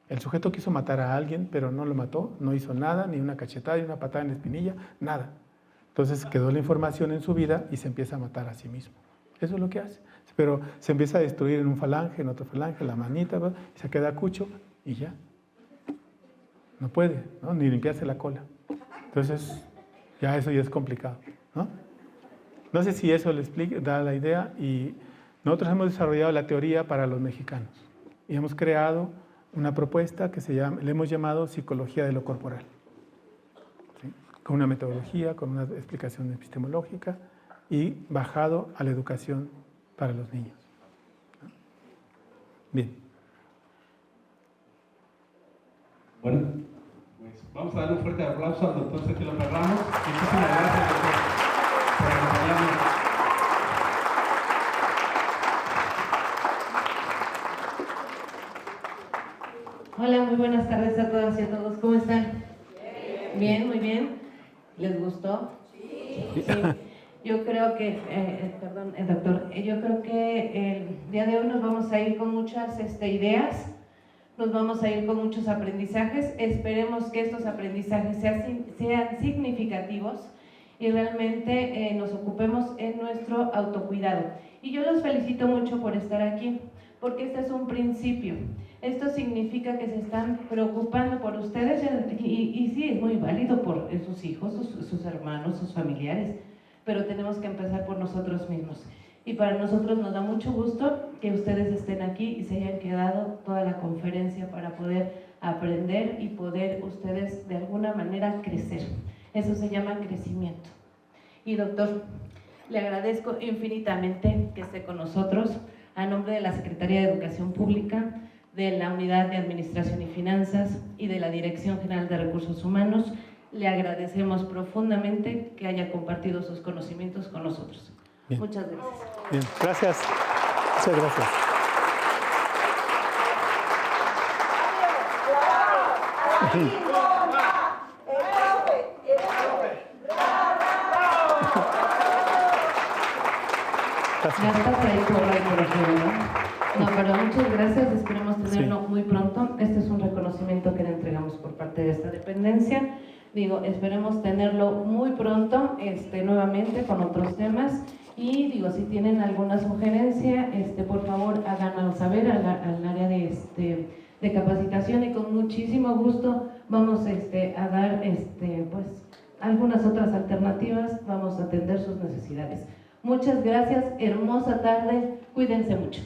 El sujeto quiso matar a alguien, pero no lo mató, no hizo nada, ni una cachetada, ni una patada en la espinilla, nada. Entonces quedó la información en su vida y se empieza a matar a sí mismo. Eso es lo que hace. Pero se empieza a destruir en un falange, en otro falange, la manita, ¿va? Y se queda cucho y ya. No puede, ¿no? Ni limpiarse la cola. Entonces, ya eso ya es complicado, ¿no? No sé si eso le explica, da la idea. Y nosotros hemos desarrollado la teoría para los mexicanos. Y hemos creado una propuesta que le hemos llamado psicología de lo corporal. ¿Sí? Con una metodología, con una explicación epistemológica y bajado a la educación para los niños. Bien.
Bueno, pues vamos a darle un fuerte aplauso al doctor Sergio López Ramos. Muchísimas gracias, doctor, por acompañarnos.
Hola, muy buenas tardes a todas y a todos. ¿Cómo están? Bien, muy bien. ¿Les gustó? Sí. Yo creo que, doctor, yo creo que el día de hoy nos vamos a ir con muchas ideas, nos vamos a ir con muchos aprendizajes. Esperemos que estos aprendizajes sean significativos y realmente nos ocupemos en nuestro autocuidado. Y yo los felicito mucho por estar aquí, porque este es un principio. Esto significa que se están preocupando por ustedes y sí, es muy válido por sus hijos, sus hermanos, sus familiares, pero tenemos que empezar por nosotros mismos. Y para nosotros nos da mucho gusto que ustedes estén aquí y se hayan quedado toda la conferencia para poder aprender y poder ustedes de alguna manera crecer. Eso se llama crecimiento. Y doctor, le agradezco infinitamente que esté con nosotros a nombre de la Secretaría de Educación Pública, de la Unidad de Administración y Finanzas y de la Dirección General de Recursos Humanos. Le agradecemos profundamente que haya compartido sus conocimientos con nosotros. Bien. Muchas gracias.
Bien, gracias. Muchas gracias.
Ya estás ahí por ejemplo, ¿no? No, pero muchas gracias, esperemos tenerlo muy pronto. Este es un reconocimiento que le entregamos por parte de esta dependencia. Digo, esperemos tenerlo muy pronto, nuevamente con otros temas. Y digo, si tienen alguna sugerencia, por favor háganos saber al área de capacitación, y con muchísimo gusto vamos a dar pues algunas otras alternativas, vamos a atender sus necesidades. Muchas gracias, hermosa tarde, cuídense mucho.